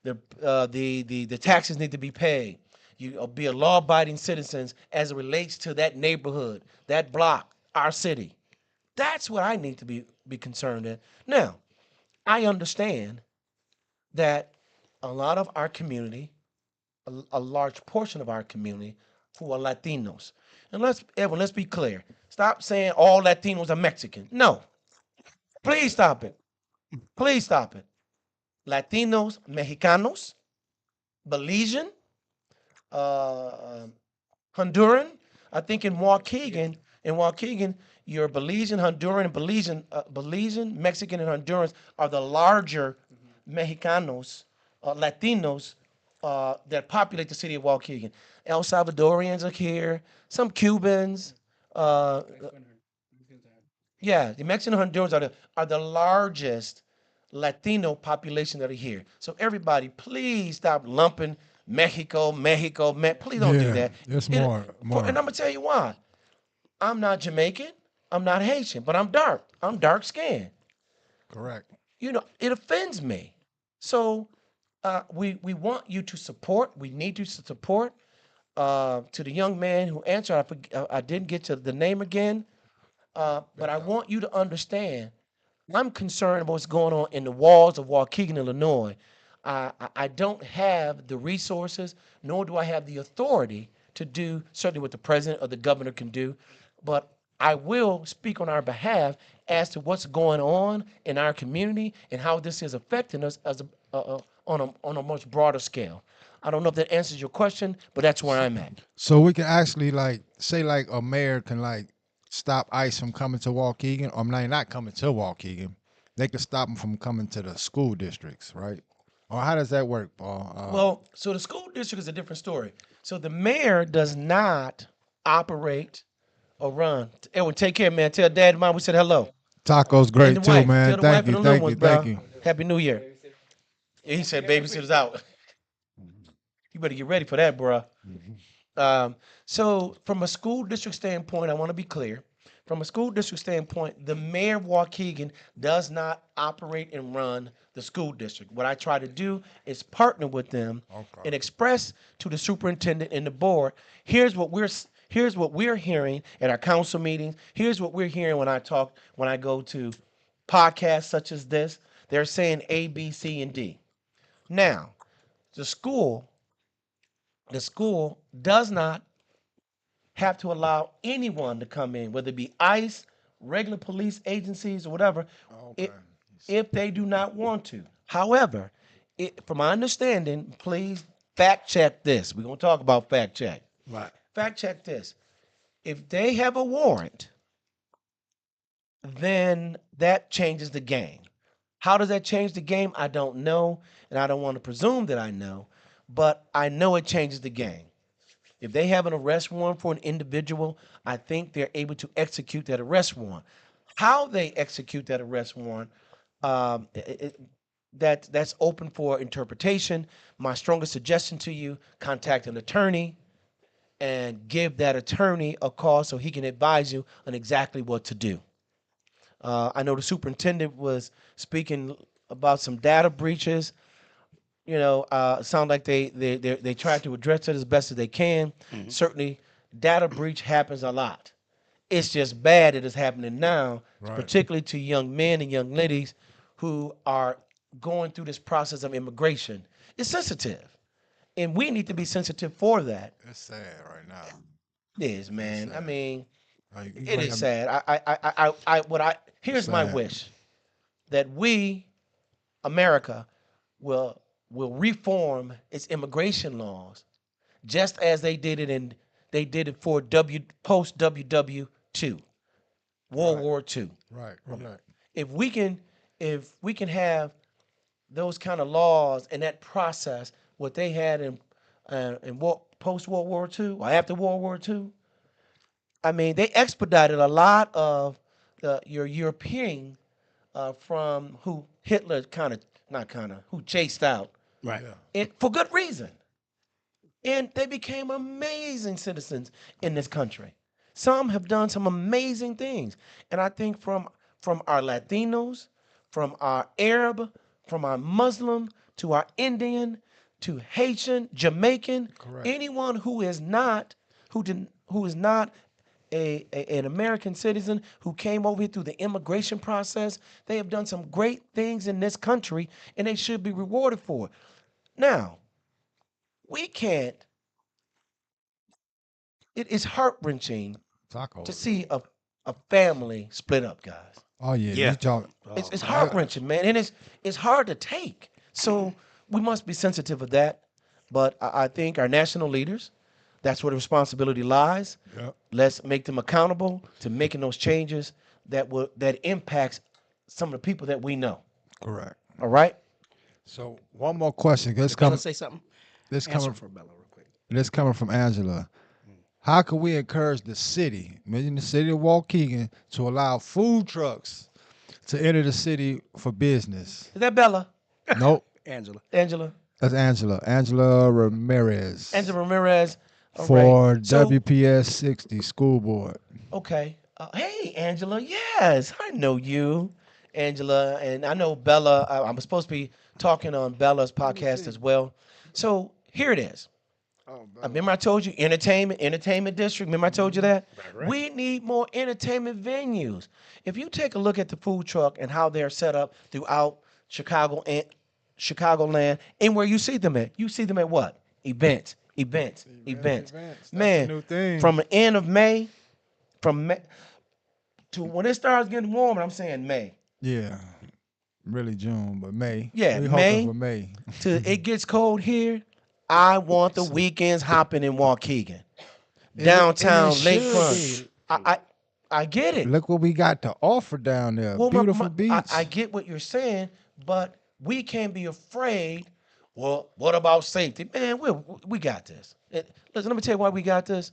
The taxes need to be paid. You be a law-abiding citizens as it relates to that neighborhood, that block, our city. That's what I need to be concerned in. Now, I understand that a lot of our community, a large portion of our community, who are Latinos. And Edwin, let's be clear. Stop saying all Latinos are Mexican. No, please stop it. Please stop it. Latinos, Mexicanos, Belizean, uh, Honduran. I think in Waukegan, your Belizean, Honduran, and Belizean, Mexican, and Hondurans are the larger Mexicanos, Latinos that populate the city of Waukegan. El Salvadorians are here, some Cubans. Uh, yeah, the Mexican and Hondurans are the largest Latino population that are here. So everybody, please stop lumping Mexico. Please don't do that. It's It- more. and I'm gonna tell you why. I'm not Jamaican. I'm not Haitian, but I'm dark. I'm dark skinned. Correct. It offends me. So we want you to support. We need you to support. To the young man who answered, I didn't get to the name again, but I want you to understand. I'm concerned about what's going on in the walls of Waukegan, Illinois. I don't have the resources, nor do I have the authority to do certainly what the president or the governor can do, but I will speak on our behalf as to what's going on in our community and how this is affecting us on a much broader scale. I don't know if that answers your question, but that's where I'm at. So we can actually say a mayor can stop ICE from coming to Waukegan, or not coming to Waukegan. They can stop them from coming to the school districts, right? Or how does that work, Paul? Well, so the school district is a different story. So the mayor does not operate or run. Edwin, take care, man. Tell dad and mom we said hello. Taco's And great the too, wife. man. Tell the Thank wife you, and the little thank ones, you, bro. thank you. Happy New Year. Yeah, he said babysitter's out. You better get ready for that, bro. So from a school district standpoint, I want to be clear. From a school district standpoint, the mayor of Waukegan does not operate and run the school district. What I try to do is partner with them and express to the superintendent and the board, here's what we're hearing at our council meetings. Here's what we're hearing when I go to podcasts such as this. They're saying A, B, C, and D. Now, the school does not have to allow anyone to come in, whether it be ICE, regular police agencies, or whatever, if they do not want to. However, from my understanding, please fact check this. We're going to talk about fact check. Right. Fact check this. If they have a warrant, then that changes the game. How does that change the game? I don't know, and I don't want to presume that I know, but I know it changes the game. If they have an arrest warrant for an individual, I think they're able to execute that arrest warrant. How they execute that arrest warrant, that's open for interpretation. My strongest suggestion to you: contact an attorney and give that attorney a call so he can advise you on exactly what to do. I know the superintendent was speaking about some data breaches. Sound like they try to address it as best as they can. Certainly, data breach happens a lot. It's just bad that it's happening now, particularly to young men and young ladies who are going through this process of immigration. It's sensitive, and we need to be sensitive for that. It's sad right now. It is, man. I mean, Like, you It bring is them- sad. Here's my Sad. wish that we, America, will reform its immigration laws just as they did it for post WW2, World Right. War II. Right. If we can have those kind of laws and that process, what they had in post World War II or after World War II, I mean, they expedited a lot of your European from who Hitler who chased out, Right. Yeah. and for good reason. And they became amazing citizens in this country. Some have done some amazing things, and I think from our Latinos, from our Arab, from our Muslim to our Indian to Haitian, Jamaican, Correct. anyone who is not who is not an American citizen who came over here through the immigration process, they have done some great things in this country, and they should be rewarded for it. Now, we can't. It is heart wrenching Tacos. to see a family split up, guys. Oh yeah. Yeah. You talk. It's heart wrenching, man, and it's hard to take. So we must be sensitive of that. But I think our national leaders, that's where the responsibility lies. Yep. Let's make them accountable to making those changes that impacts some of the people that we know. Correct. All right. So one more question. This Bella coming. say something? This Answer coming. for Bella real quick. This coming from Angela. How can we encourage the city, meaning the city of Waukegan, to allow food trucks to enter the city for business? Is that Bella? Nope. Angela. Angela? That's Angela. Angela Ramirez. Angela Ramirez. All for right. So, WPS 60 School Board. okay. Hey, Angela. Yes, I know you, Angela, and I know Bella. I'm supposed to be talking on Bella's podcast as well. So here it is. Remember I told you entertainment district. Remember I told you that? Right. We need more entertainment venues. If you take a look at the food truck and how they're set up throughout Chicago and Chicagoland, and where you see them at what? Events. Events. That's Man, the new thing. from the end of May, to when it starts getting warmer, I'm saying May. Yeah. Really June, but May. Yeah, we May. hoping for May. Till it gets cold here, I want the weekends hopping in Waukegan. Downtown, and it should lakefront. I get it. Look what we got to offer down there. Well, Beautiful beach. I get what you're saying, but we can't be afraid. Well, what about safety? Man, we got this. Listen, let me tell you why we got this.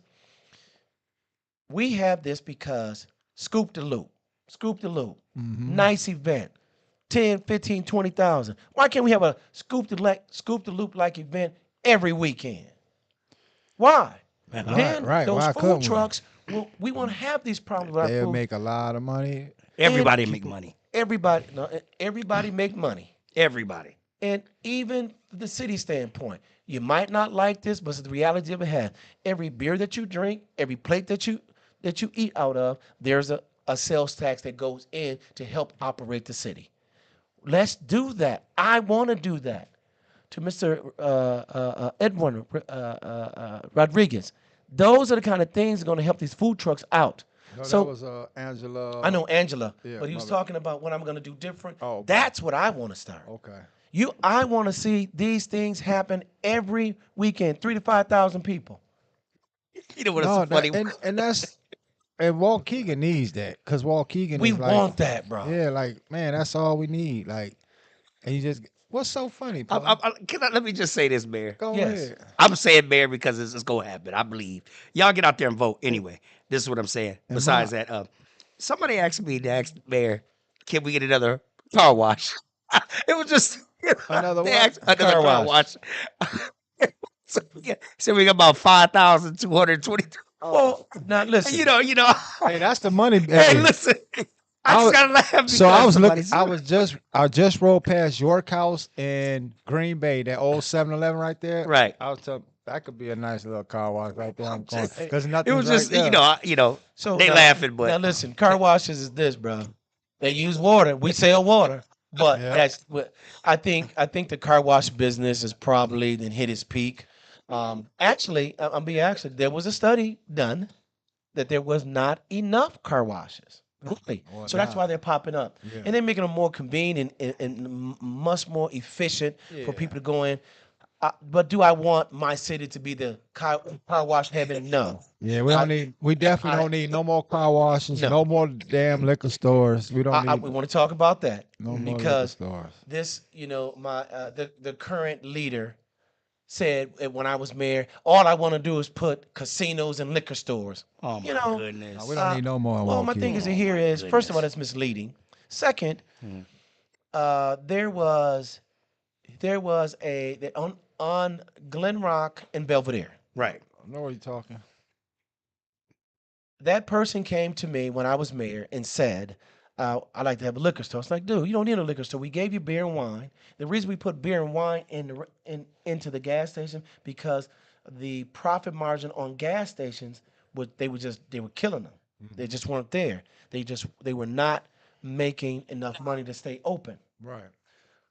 We have this because Scoop the Loop. Nice event. 10, 15, 20,000. Why can't we have a Scoop the Loop like event every weekend? Why? Then right. those Why food couldn't we? trucks, we won't have these problems with our They'll food. make a lot of money. Everybody make money. Everybody make money. Everybody. And even the city standpoint, you might not like this, but it's the reality of it. Has every beer that you drink, every plate that you eat out of, there's a sales tax that goes in to help operate the city. Let's do that. I want to do that. To Mr. Edwin Rodriguez, those are the kind of things that are going to help these food trucks out. No, So- that was Angela. I know Angela, Yeah, but he was my bad. talking about what I'm going to do different. Oh, okay. That's what I want to start. Okay. I want to see these things happen every weekend, 3,000 to 5,000 people. You know what? No, It's funny. and that's and Waukegan needs that because Waukegan We is like, want that, bro. yeah, like man, that's all we need. Like, and you just what's so funny? Paul? Let me just say this, Mayor. Go Yes. ahead. I'm saying Mayor because it's going to happen. I believe. Y'all get out there and vote anyway. This is what I'm saying. And Besides that, somebody asked me to ask Mayor, can we get another car wash? It was just Another they what? asked another Car car wash. So we got about 5,220. Well, now listen. You know. Hey, that's the money. Hey, Hey, listen. I I was- just gotta laugh because so I was somebody looking. said- I just rode past York House in Green Bay, that old 7-Eleven right there. Right. I was telling that could be a nice little car wash right there. just- Because It nothing. was just right you know. So They now- laughing, but- now listen, car washes is this, bro. They use water. We sell water, but Yeah. that's what I think. I think the car wash business is probably then hit its peak. Actually, there was a study done that there was not enough car washes. Really. Or So that's why not. they're popping up. Yeah. And they're making them more convenient and much more efficient for Yeah. people to go in. But do I want my city to be the car wash heaven? No. Yeah, we don't need. We definitely don't need no more car washes. No. No more damn liquor stores. We don't need we want to talk about that no more liquor because stores. this, my the current leader said when I was mayor, all I want to do is put casinos and liquor stores. Oh my You know, goodness. No, we don't need no more. Well, my Waukegan. thing is Oh, here my is first of all, goodness. that's misleading. Second, Hmm. there was on Glen Rock and Belvedere. Right. I know what you're talking. That person came to me when I was mayor and said, "I'd like to have a liquor store." It's like, dude, you don't need a liquor store. We gave you beer and wine. The reason we put beer and wine into the gas station because the profit margin on gas stations they were killing them. They just weren't there. They were not making enough money to stay open. Right.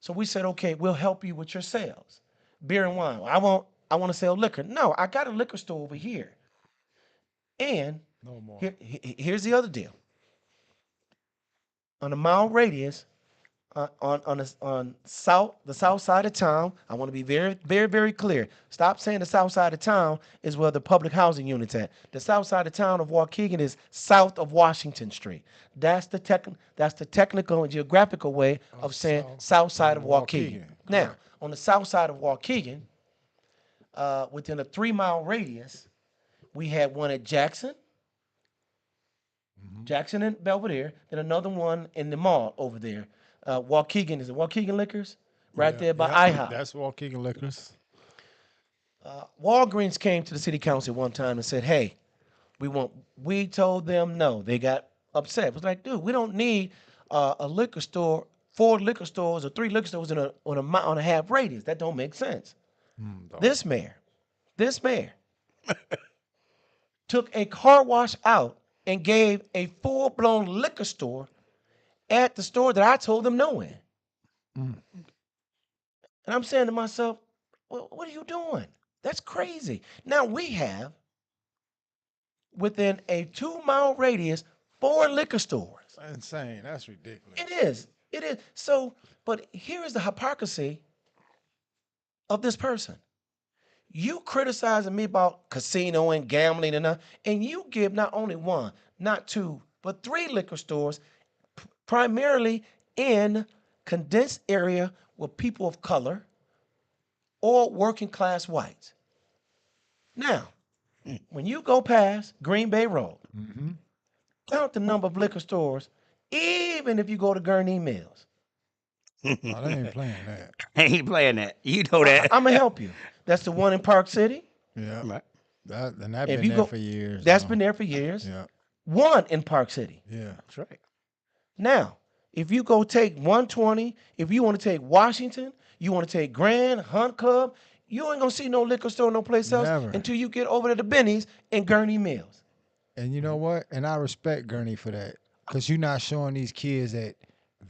So we said, okay, we'll help you with your sales, beer and wine. I want to sell liquor. No, I got a liquor store over here. And No more. here's the other deal. On a mile radius, on the south side of town, I want to be very, very, very clear. Stop saying the south side of town is where the public housing unit's at. The south side of town of Waukegan is south of Washington Street. That's the technical and geographical way of saying south side of Waukegan. Waukegan, Now, correct. on the south side of Waukegan, within a 3-mile radius, we had one at Jackson and Belvedere, then another one in the mall over there. Waukegan, is it Waukegan Liquors? Right there by IHOP. That's Waukegan Liquors. Walgreens came to the city council one time and said, "Hey, we told them no." They got upset. It was like, dude, we don't need a liquor store, 4 liquor stores or 3 liquor stores on a mile and a half radius. That don't make sense. This mayor took a car wash out and gave a full-blown liquor store at the store that I told them no in. And I'm saying to myself, well, what are you doing? That's crazy. Now we have, within a 2-mile radius, 4 liquor stores. That's insane. That's ridiculous. It is. It is. So, but here is the hypocrisy of this person. You criticizing me about casino and gambling and you give not only 1, not 2, but 3 liquor stores, primarily in condensed area with people of color or working class whites. Now, when you go past Green Bay Road, count the number of liquor stores, even if you go to Gurnee Mills. Oh, they ain't playing that. I ain't playing that. You know that. I'm gonna help you. That's the one in Park City. Yeah. Right. That's If been you there go- for years. That's though. been there for years. Yeah. One in Park City. Yeah. That's right. Now, if you go take 120, if you want to take Washington, you want to take Grand, Hunt Club, you ain't gonna see no liquor store no place else Never. until you get over to the Benny's and Gurnee Mills. And you know what? And I respect Gurney for that. Because you're not showing these kids that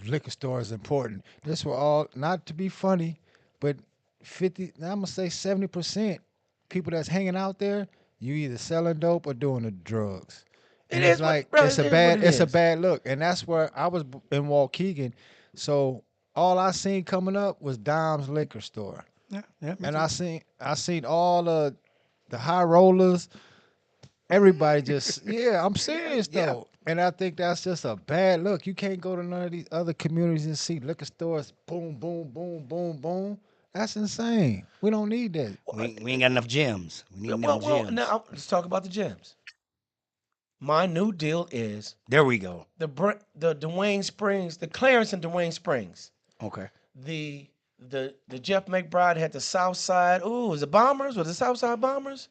liquor store is important. This will all, not to be funny, but 50, I'm going to say 70% people that's hanging out there, you either selling dope or doing the drugs. It And is it's what- like, bro, it's it a is bad, what it it's a is. bad look. And that's where I was in Waukegan. So all I seen coming up was Dom's liquor store. Yeah. Yeah. And I seen all the high rollers, everybody just I'm serious though. And I think that's just a bad look. You can't go to none of these other communities and see liquor stores boom, boom, boom, boom, boom. That's insane. We don't need that. We ain't got enough gyms. We need more Well, gyms. now let's talk about the gyms. My new deal is There we go. the Dwayne Springs, the Clarence and Dwayne Springs. Okay. The Jeff McBride had the South Side. Ooh, was it Bombers? Was it South Side Bombers?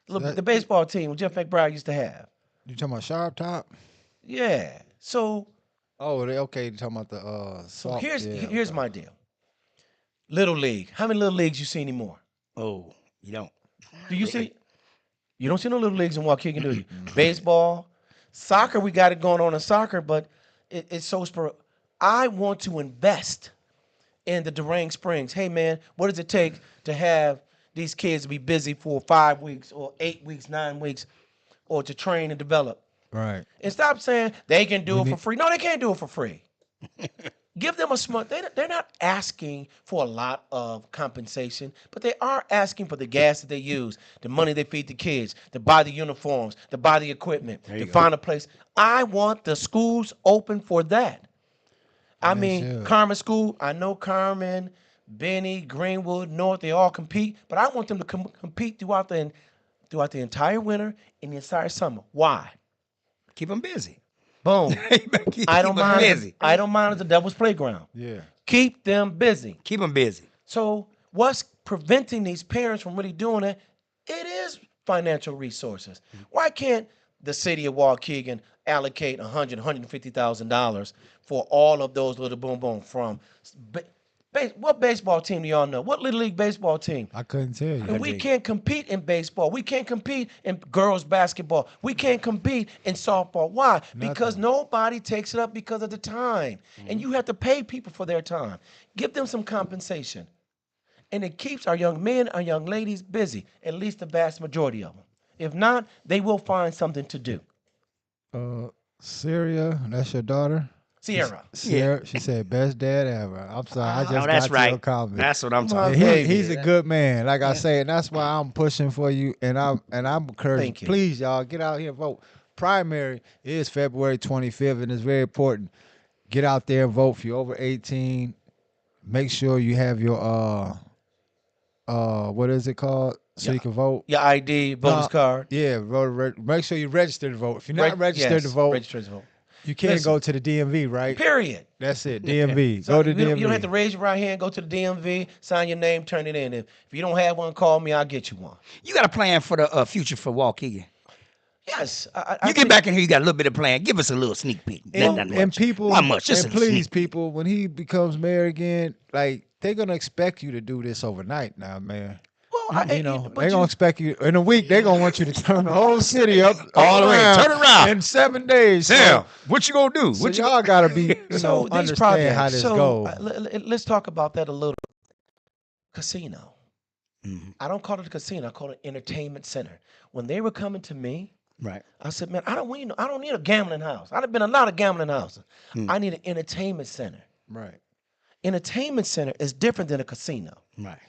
The baseball team Jeff McBride used to have. You talking about Sharp Top? Yeah. So Oh, you talking about the so here's my deal. Little League. How many little leagues you see anymore? Oh, you don't. Do you see? You don't see no little leagues in Waukegan, do you? Baseball, soccer. We got it going on in soccer, but it's so I want to invest in the Durang Springs. Hey man, what does it take to have these kids be busy for 5 weeks or 8 weeks, 9 weeks? or to train and develop. Right. And stop saying they can do We it for need- free. No, they can't do it for free. Give them a smart. They're not asking for a lot of compensation, but they are asking for the gas that they use, the money they feed the kids, to buy the uniforms, to buy the equipment, to find a place. I want the schools open for that. I They mean, should. Carmen School. I know Carmen, Benny, Greenwood, North. They all compete, but I want them to compete throughout the entire winter and the entire summer. Why? Keep them busy. Boom. Keep I don't them mind. busy. I don't mind as the devil's playground. Yeah. Keep them busy. Keep them busy. So what's preventing these parents from really doing it? It is financial resources. Why can't the city of Waukegan allocate $150,000 for all of those little boom boom from what baseball team do y'all know? What Little League baseball team? I couldn't tell you. And we can't compete in baseball. We can't compete in girls basketball. We can't compete in softball. Why? Because nobody takes it up because of the time. And you have to pay people for their time. Give them some compensation. And it keeps our young men, our young ladies busy, at least the vast majority of them. If not, they will find something to do. Syria, that's your daughter? Sierra. Sierra, she said, best dad ever. I'm sorry, I just Oh, that's got to your right. comment. That's what I'm My talking And about. baby. he's a good man, like I say, and that's why I'm pushing for you. And I'm encouraging. Thank you. Please, y'all, get out here and vote. Primary is February 25th, and it's very important. Get out there and vote. If you're over 18, make sure you have your what is it called? So you can vote. Your ID, voter's No, card. Yeah, make sure you register to vote. If you're not registered to vote, Register to vote. you can't Listen. go to the DMV, right? Period. That's it. DMV. So Go to you DMV. don't have to raise your right hand, go to the DMV, sign your name, turn it in. If you don't have one, call me, I'll get you one. You got a plan for the future for Waukegan? Yes. You get back in here, you got a little bit of plan. Give us a little sneak peek. And people, Not much. Just and a please, sneak. people, when he becomes mayor again, like they're gonna expect you to do this overnight now, man. Well, They're gonna expect you in a week. They're gonna want you to turn the whole city up All the way. Turn around. in 7 days. Damn. What you gonna do? So What you y'all gotta be, so these understand projects. how this so goes. let's talk about that a little. Casino. Mhm. I don't call it a casino. I call it entertainment center. When they were coming to me, Right. I said, man, I don't need a gambling house. I've been a lot of gambling houses. I need an entertainment center. Right. Entertainment center is different than a casino. Right.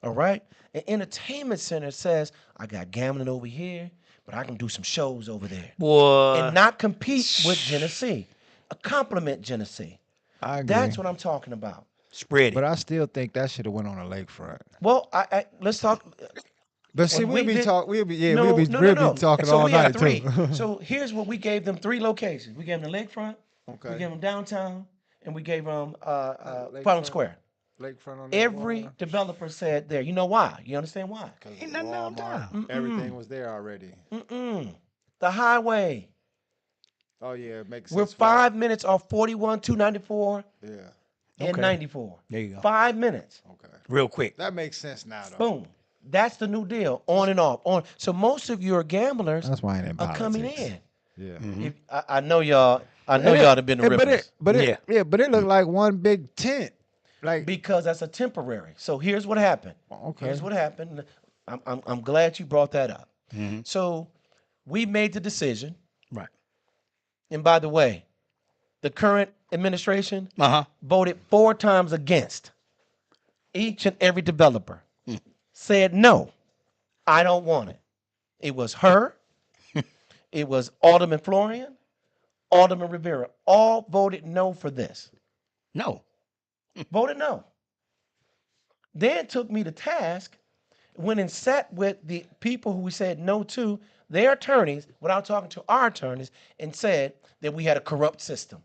All right? An entertainment center says, I got gambling over here, but I can do some shows over there. Boy. And not compete with Genesee. A compliment Genesee. I agree. That's what I'm talking about. Spread it. But I still think that should have went on the lakefront. Well, let's talk. But see, When we'll we be did- talking. We'll be No. we'll be talking so all we have night three. too. So here's what we gave them: 3 locations. We gave them the lakefront, we Okay. gave them downtown, and we gave them Lakefront. Fountain Square. Lakefront on that Every water. developer said there. You know why? You understand why? 'Cause Ain't nothing Walmart, downtown. everything was there already. The highway. Oh yeah, it makes We're sense. 5 minutes off 41, 294, Yeah. and Okay. 94. There you go. 5 minutes. Okay. Real quick. That makes sense now, though. Boom. That's the new deal. On and off. On. So most of your gamblers That's why I ain't in are coming politics. in. Yeah. If, I know y'all. I know y'all have been to Ripples. But it looked like one big tent. Like Because that's a temporary. So here's what happened. Okay. Here's what happened. I'm glad you brought that up. So we made the decision. Right. And by the way, the current administration Uh-huh. voted 4 times against. Each and every developer said no. I don't want it. It was her. It was Alderman Florian, Alderman Rivera. All voted no for this. No. Voted no. Then took me to task, went and sat with the people who we said no to, their attorneys, without talking to our attorneys, and said that we had a corrupt system.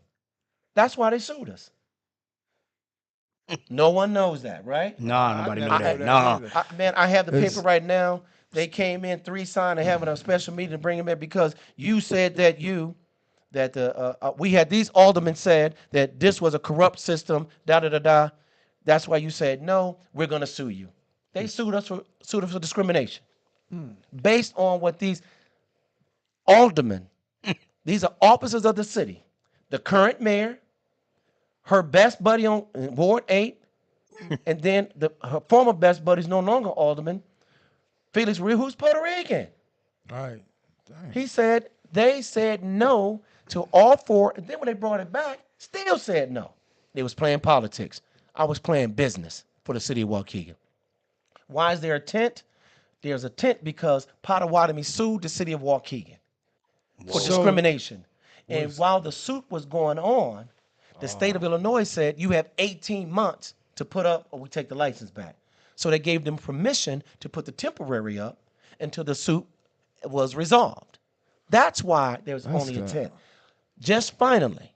That's why they sued us. No one knows that, right? No, nobody knew never that. knew No. that Man, I have the It's- paper right now. They came in, 3 signed, and having a special meeting to bring them in because you said that we had these aldermen said that this was a corrupt system, da-da-da-da. That's why you said, no, we're going to sue you. They sued us for discrimination based on what these aldermen, these are officers of the city, the current mayor, her best buddy on Ward 8, and then her former best buddy is no longer alderman, Felix Reed, who's Puerto Rican. Right. He said they said no to all 4, and then when they brought it back, still said no. They was playing politics. I was playing business for the city of Waukegan. Why is there a tent? There's a tent because Potawatomi sued the city of Waukegan for discrimination. And while the suit was going on, the state of Illinois said you have 18 months to put up or we take the license back. So they gave them permission to put the temporary up until the suit was resolved. That's why there's only a tent. Just finally,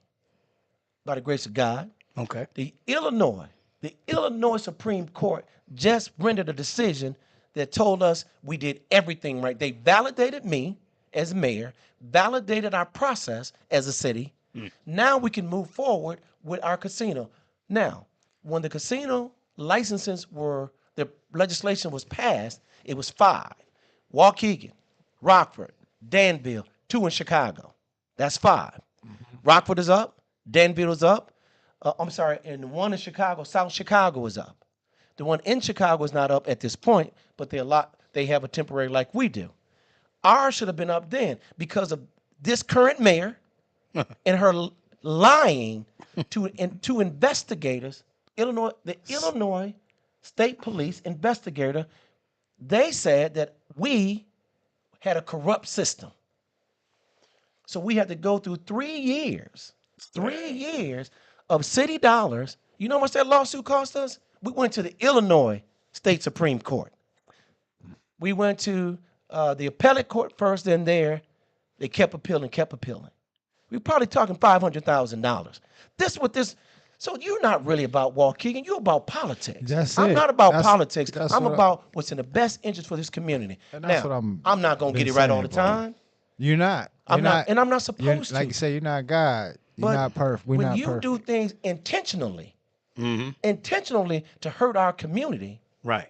by the grace of God, Okay. the Illinois Supreme Court just rendered a decision that told us we did everything right. They validated me as mayor, validated our process as a city. Now we can move forward with our casino. Now, when the casino licenses the legislation was passed, it was 5. Waukegan, Rockford, Danville, 2 in Chicago. That's 5. Rockford is up, Danville is up. And the one in Chicago, South Chicago is up. The one in Chicago is not up at this point, but they have a temporary like we do. Ours should have been up then because of this current mayor and her lying to investigators. The Illinois State Police investigator, they said that we had a corrupt system. So we had to go through 3 years of city dollars. You know how much that lawsuit cost us? We went to the Illinois State Supreme Court. We went to the appellate court first, then there. They kept appealing. We're probably talking $500,000. So you're not really about Waukegan. You're about politics. I'm not about politics. I'm about what's in the best interest for this community. And that's now, what I'm not going to get it right all the time. You're not. I'm not supposed to. Like you say, you're not God. You're not perfect. We're not perfect. When you do things intentionally to hurt our community, Right.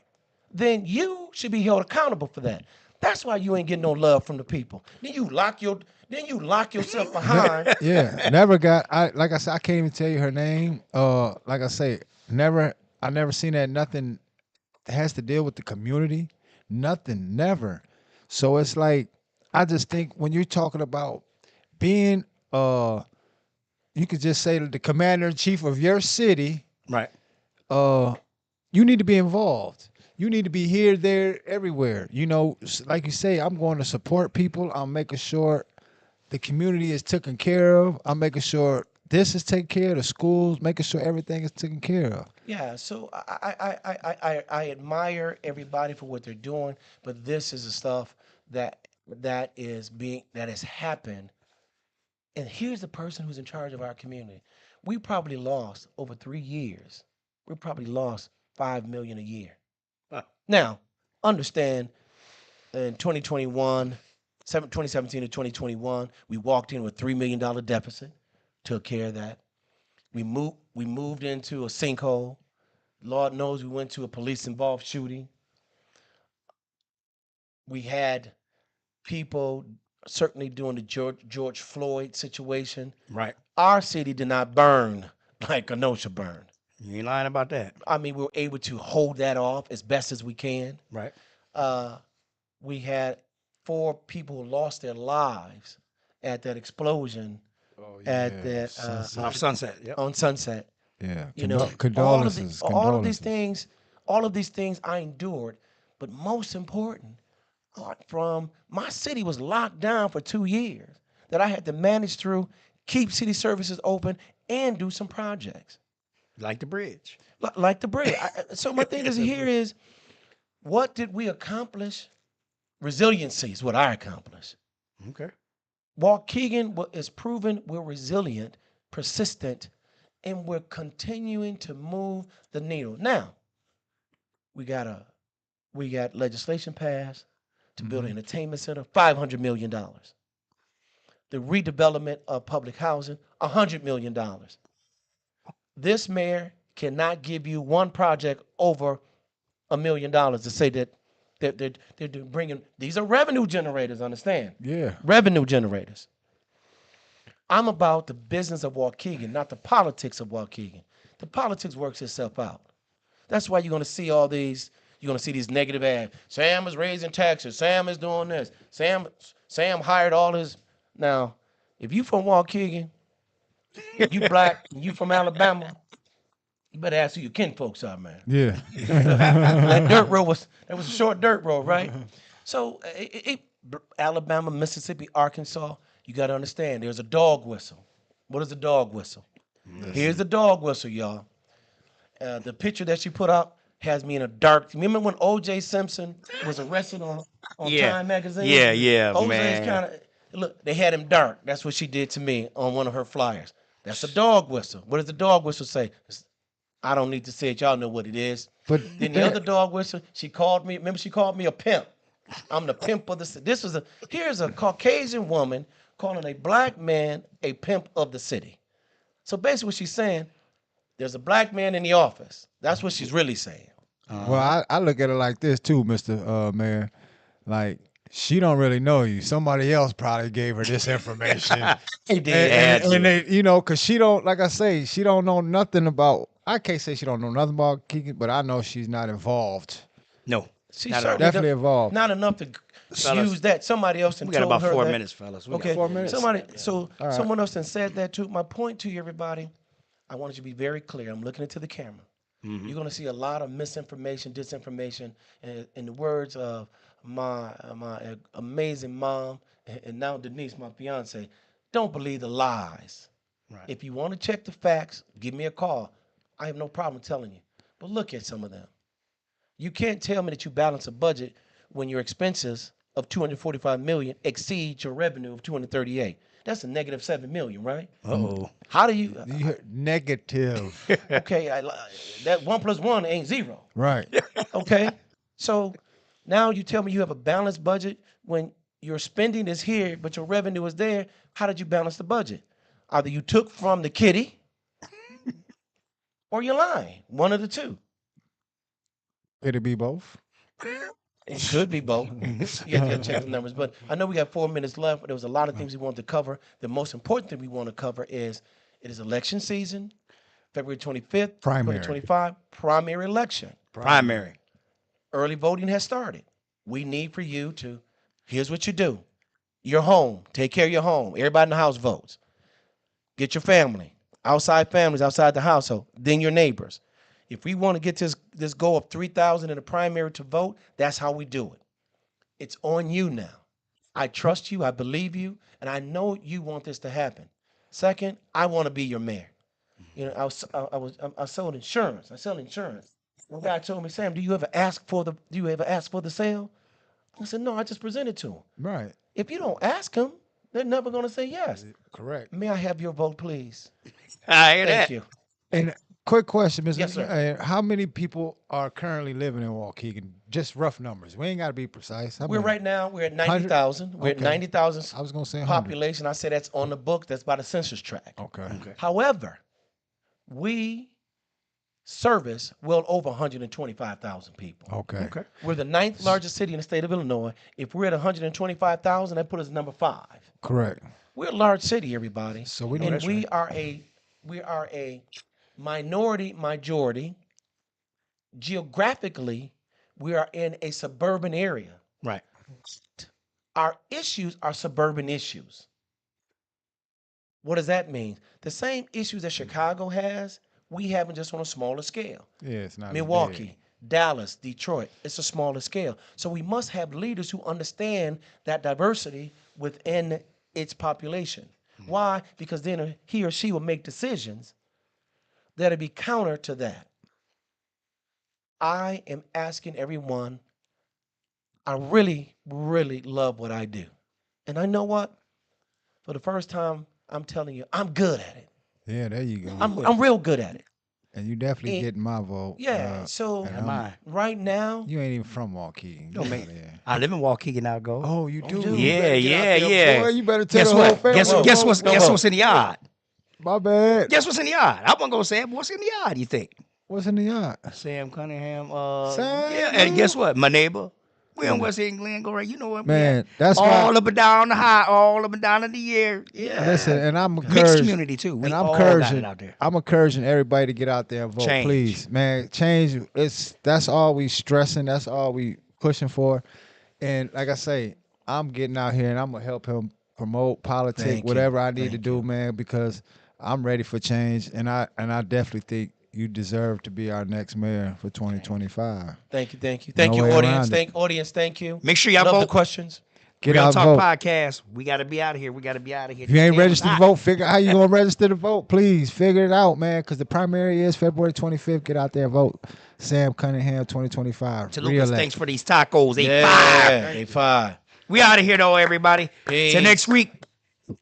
then you should be held accountable for that. That's why you ain't getting no love from the people. Then you lock yourself behind. Yeah, never got. Like I said, I can't even tell you her name. Like I say, I never seen that. Nothing has to deal with the community. Nothing, never. So it's like I just think when you're talking about being, you could just say the commander in chief of your city. Right. You need to be involved. You need to be here, there, everywhere. You know, like you say, I'm going to support people. I'm making sure the community is taken care of. I'm making sure this is taken care of, the schools, making sure everything is taken care of. Yeah, so I admire everybody for what they're doing, but this is the stuff that has happened. And here's the person who's in charge of our community. We probably lost over 3 years. We probably lost $5 million a year. Now, understand, in 2017 to 2021, we walked in with $3 million deficit, took care of that. We moved into a sinkhole. Lord knows we went to a police-involved shooting. We had people certainly during the George Floyd situation. Right. Our city did not burn like Kenosha burned. You ain't lying about that. I mean, we were able to hold that off as best as we can. Right. We had 4 people who lost their lives at that explosion at that Off Sunset. Yep. on Sunset. Yeah, You know, condolences. all of these things I endured, but most important, from my city was locked down for 2 years that I had to manage through, keep city services open, and do some projects. Like the bridge. Like the bridge. So my thing is, what did we accomplish? Resiliency is what I accomplished. Okay. Waukegan is proven we're resilient, persistent, and we're continuing to move the needle. Now, we got legislation passed to build an entertainment center, $500 million. The redevelopment of public housing, $100 million. This mayor cannot give you one project over $1 million to say that they're bringing. These are revenue generators, understand? Yeah. Revenue generators. I'm about the business of Waukegan, not the politics of Waukegan. The politics works itself out. That's why you're going to see all these, you're gonna see these negative ads. Sam is raising taxes. Sam is doing this. Sam hired all his. Now, if you from Waukegan, you black, and you from Alabama, you better ask who your kinfolks are, man. Yeah. That dirt road was a short dirt road, right? So Alabama, Mississippi, Arkansas, you got to understand. There's a dog whistle. What is a dog whistle? Here's the dog whistle, y'all. The picture that she put up has me in a dark. Remember when O.J. Simpson was arrested on Yeah. Time magazine? Yeah, O.J.'s man. kind of look. They had him dark. That's what she did to me on one of her flyers. That's a dog whistle. What does the dog whistle say? I don't need to say it. Y'all know what it is. But Then the other dog whistle, she called me. Remember, she called me a pimp. I'm the pimp of the city. Here's a Caucasian woman calling a black man a pimp of the city. So basically, what she's saying, there's a black man in the office. That's what she's really saying. well, I look at it like this too, Mr. Mayor. Like, she don't really know you. Somebody else probably gave her this information. He did. And they, you know, cause she don't, like I say, she don't know nothing about. I can't say she don't know nothing about Keegan, but I know she's not involved. No. She Not certainly Definitely does- involved. Not enough to Fellas, use that. Somebody else We and got told about her 4 that. minutes, fellas. We got Okay, 4 minutes. somebody. All right. Someone else then said that too. My point to you, everybody, I want you to be very clear. I'm looking into the camera. You're going to see a lot of misinformation, disinformation, and in the words of my amazing mom and now Denise, my fiance, don't believe the lies. Right. If you want to check the facts, give me a call. I have no problem telling you. But look at some of them. You can't tell me that you balance a budget when your expenses of $245 million exceed your revenue of $238. That's a negative $7 million, right? Uh-oh. How do you? You heard negative. Okay, that 1 + 1 ain't 0. Right. Okay, so now you tell me you have a balanced budget when your spending is here, but your revenue is there. How did you balance the budget? Either you took from the kitty, or you're lying. One of the two. Could it be both? It could be both. You have to check the numbers. But I know we got 4 minutes left. There was a lot of things we wanted to cover. The most important thing we want to cover is it is election season, February 25th, Primary. 2025, primary election. Primary. Early voting has started. We need for you to, here's what you do. Your home, take care of your home. Everybody in the house votes. Get your family, outside families, outside the household, then your neighbors. If we want to get this goal of 3,000 in the primary to vote, that's how we do it. It's on you now. I trust you, I believe you, and I know you want this to happen. Second, I want to be your mayor. You know, I sold insurance. I sell insurance. One guy told me, Sam, do you ever ask for the sale? I said, no, I just presented to him. Right. If you don't ask them, they're never going to say yes. Correct. May I have your vote, please? I hear Thank that. you. And quick question, Mr. Yes, sir. How many people are currently living in Waukegan? Just rough numbers. We ain't got to be precise. How We're many? right now, we're at 90,000. We're at Okay. 90,000 I was gonna say 100. population. I say that's on the book. That's by the census tract. Okay. However, we service well over 125,000 people. Okay. We're the 9th largest city in the state of Illinois. If we're at 125,000, that puts us number 5. Correct. We're a large city, everybody. So we know and that's we are a minority majority. Geographically, we are in a suburban area. Right. Our issues are suburban issues. What does that mean? The same issues that Chicago has, we have them just on a smaller scale. Yeah, it's not as Milwaukee, big. Dallas, Detroit, it's a smaller scale. So we must have leaders who understand that diversity within its population. Why? Because then he or she will make decisions that'll be counter to that. I am asking everyone, I really, really love what I do. And I know what? For the first time, I'm telling you, I'm good at it. Yeah, there you go. I'm real good at it. and you definitely and- getting my vote. Yeah, so and Am I? right now, You ain't even from Waukegan. No, Get man. outta here. I live in Waukegan now, go. Oh, you do? do? You Yeah, better get yeah, out there, yeah. Boy, you better tell Guess the whole what? family. Guess what's in the yard? My bad. Guess what's in the yard? I wasn't gonna say it, but what's in the yard, you think? What's in the yard? Sam Cunningham, Sam, yeah, and guess what? My neighbor. We in West England, go right. You know what, Man, that's all why. up and down the high, all up and down in the air. Yeah. Listen, and I'm Mixed encouraging. community too. We And I'm all got it encouraging. out there. I'm encouraging everybody to get out there and vote, Change. please, man. Change. That's all we stressing. That's all we pushing for. And like I say, I'm getting out here and I'm gonna help him promote politics, Thank you. whatever I need to Thank do, you. man, because I'm ready for change, and I definitely think you deserve to be our next mayor for 2025. Thank you. Thank No you, way audience. around it. Audience, thank you. Make sure y'all Love the vote. questions. Get Real out Talk vote. Podcast. We got to be out of here. If you ain't registered to vote, figure out how you gonna register to vote. Please figure it out, man, because the primary is February 25th. Get out there and vote. Sam Cunningham, 2025. To Lucas, Re-elect. thanks for these tacos. 8-5. Yeah, 8-5. We out of here though, everybody. Peace. Till next week. Way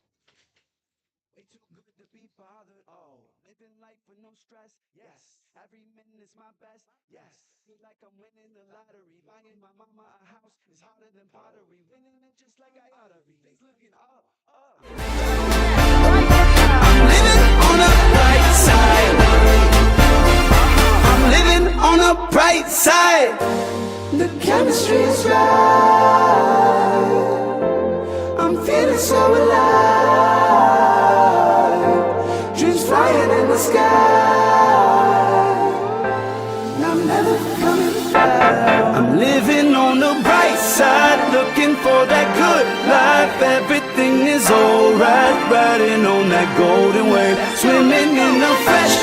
too good to be bothered. Oh, living life with no stress. Yes, every minute is my best. Yes, feel like I'm winning the lottery. Buying my mama a house is harder than pottery. Winning it just like I ought to be. Things looking up, up. I'm living on the bright side. I'm living on the bright side. The chemistry is right. I'm feeling so alive. Dreams flying in the sky. And I'm never coming back. I'm living on the bright side, looking for that good life. Everything is alright, riding on that golden wave, swimming in the fresh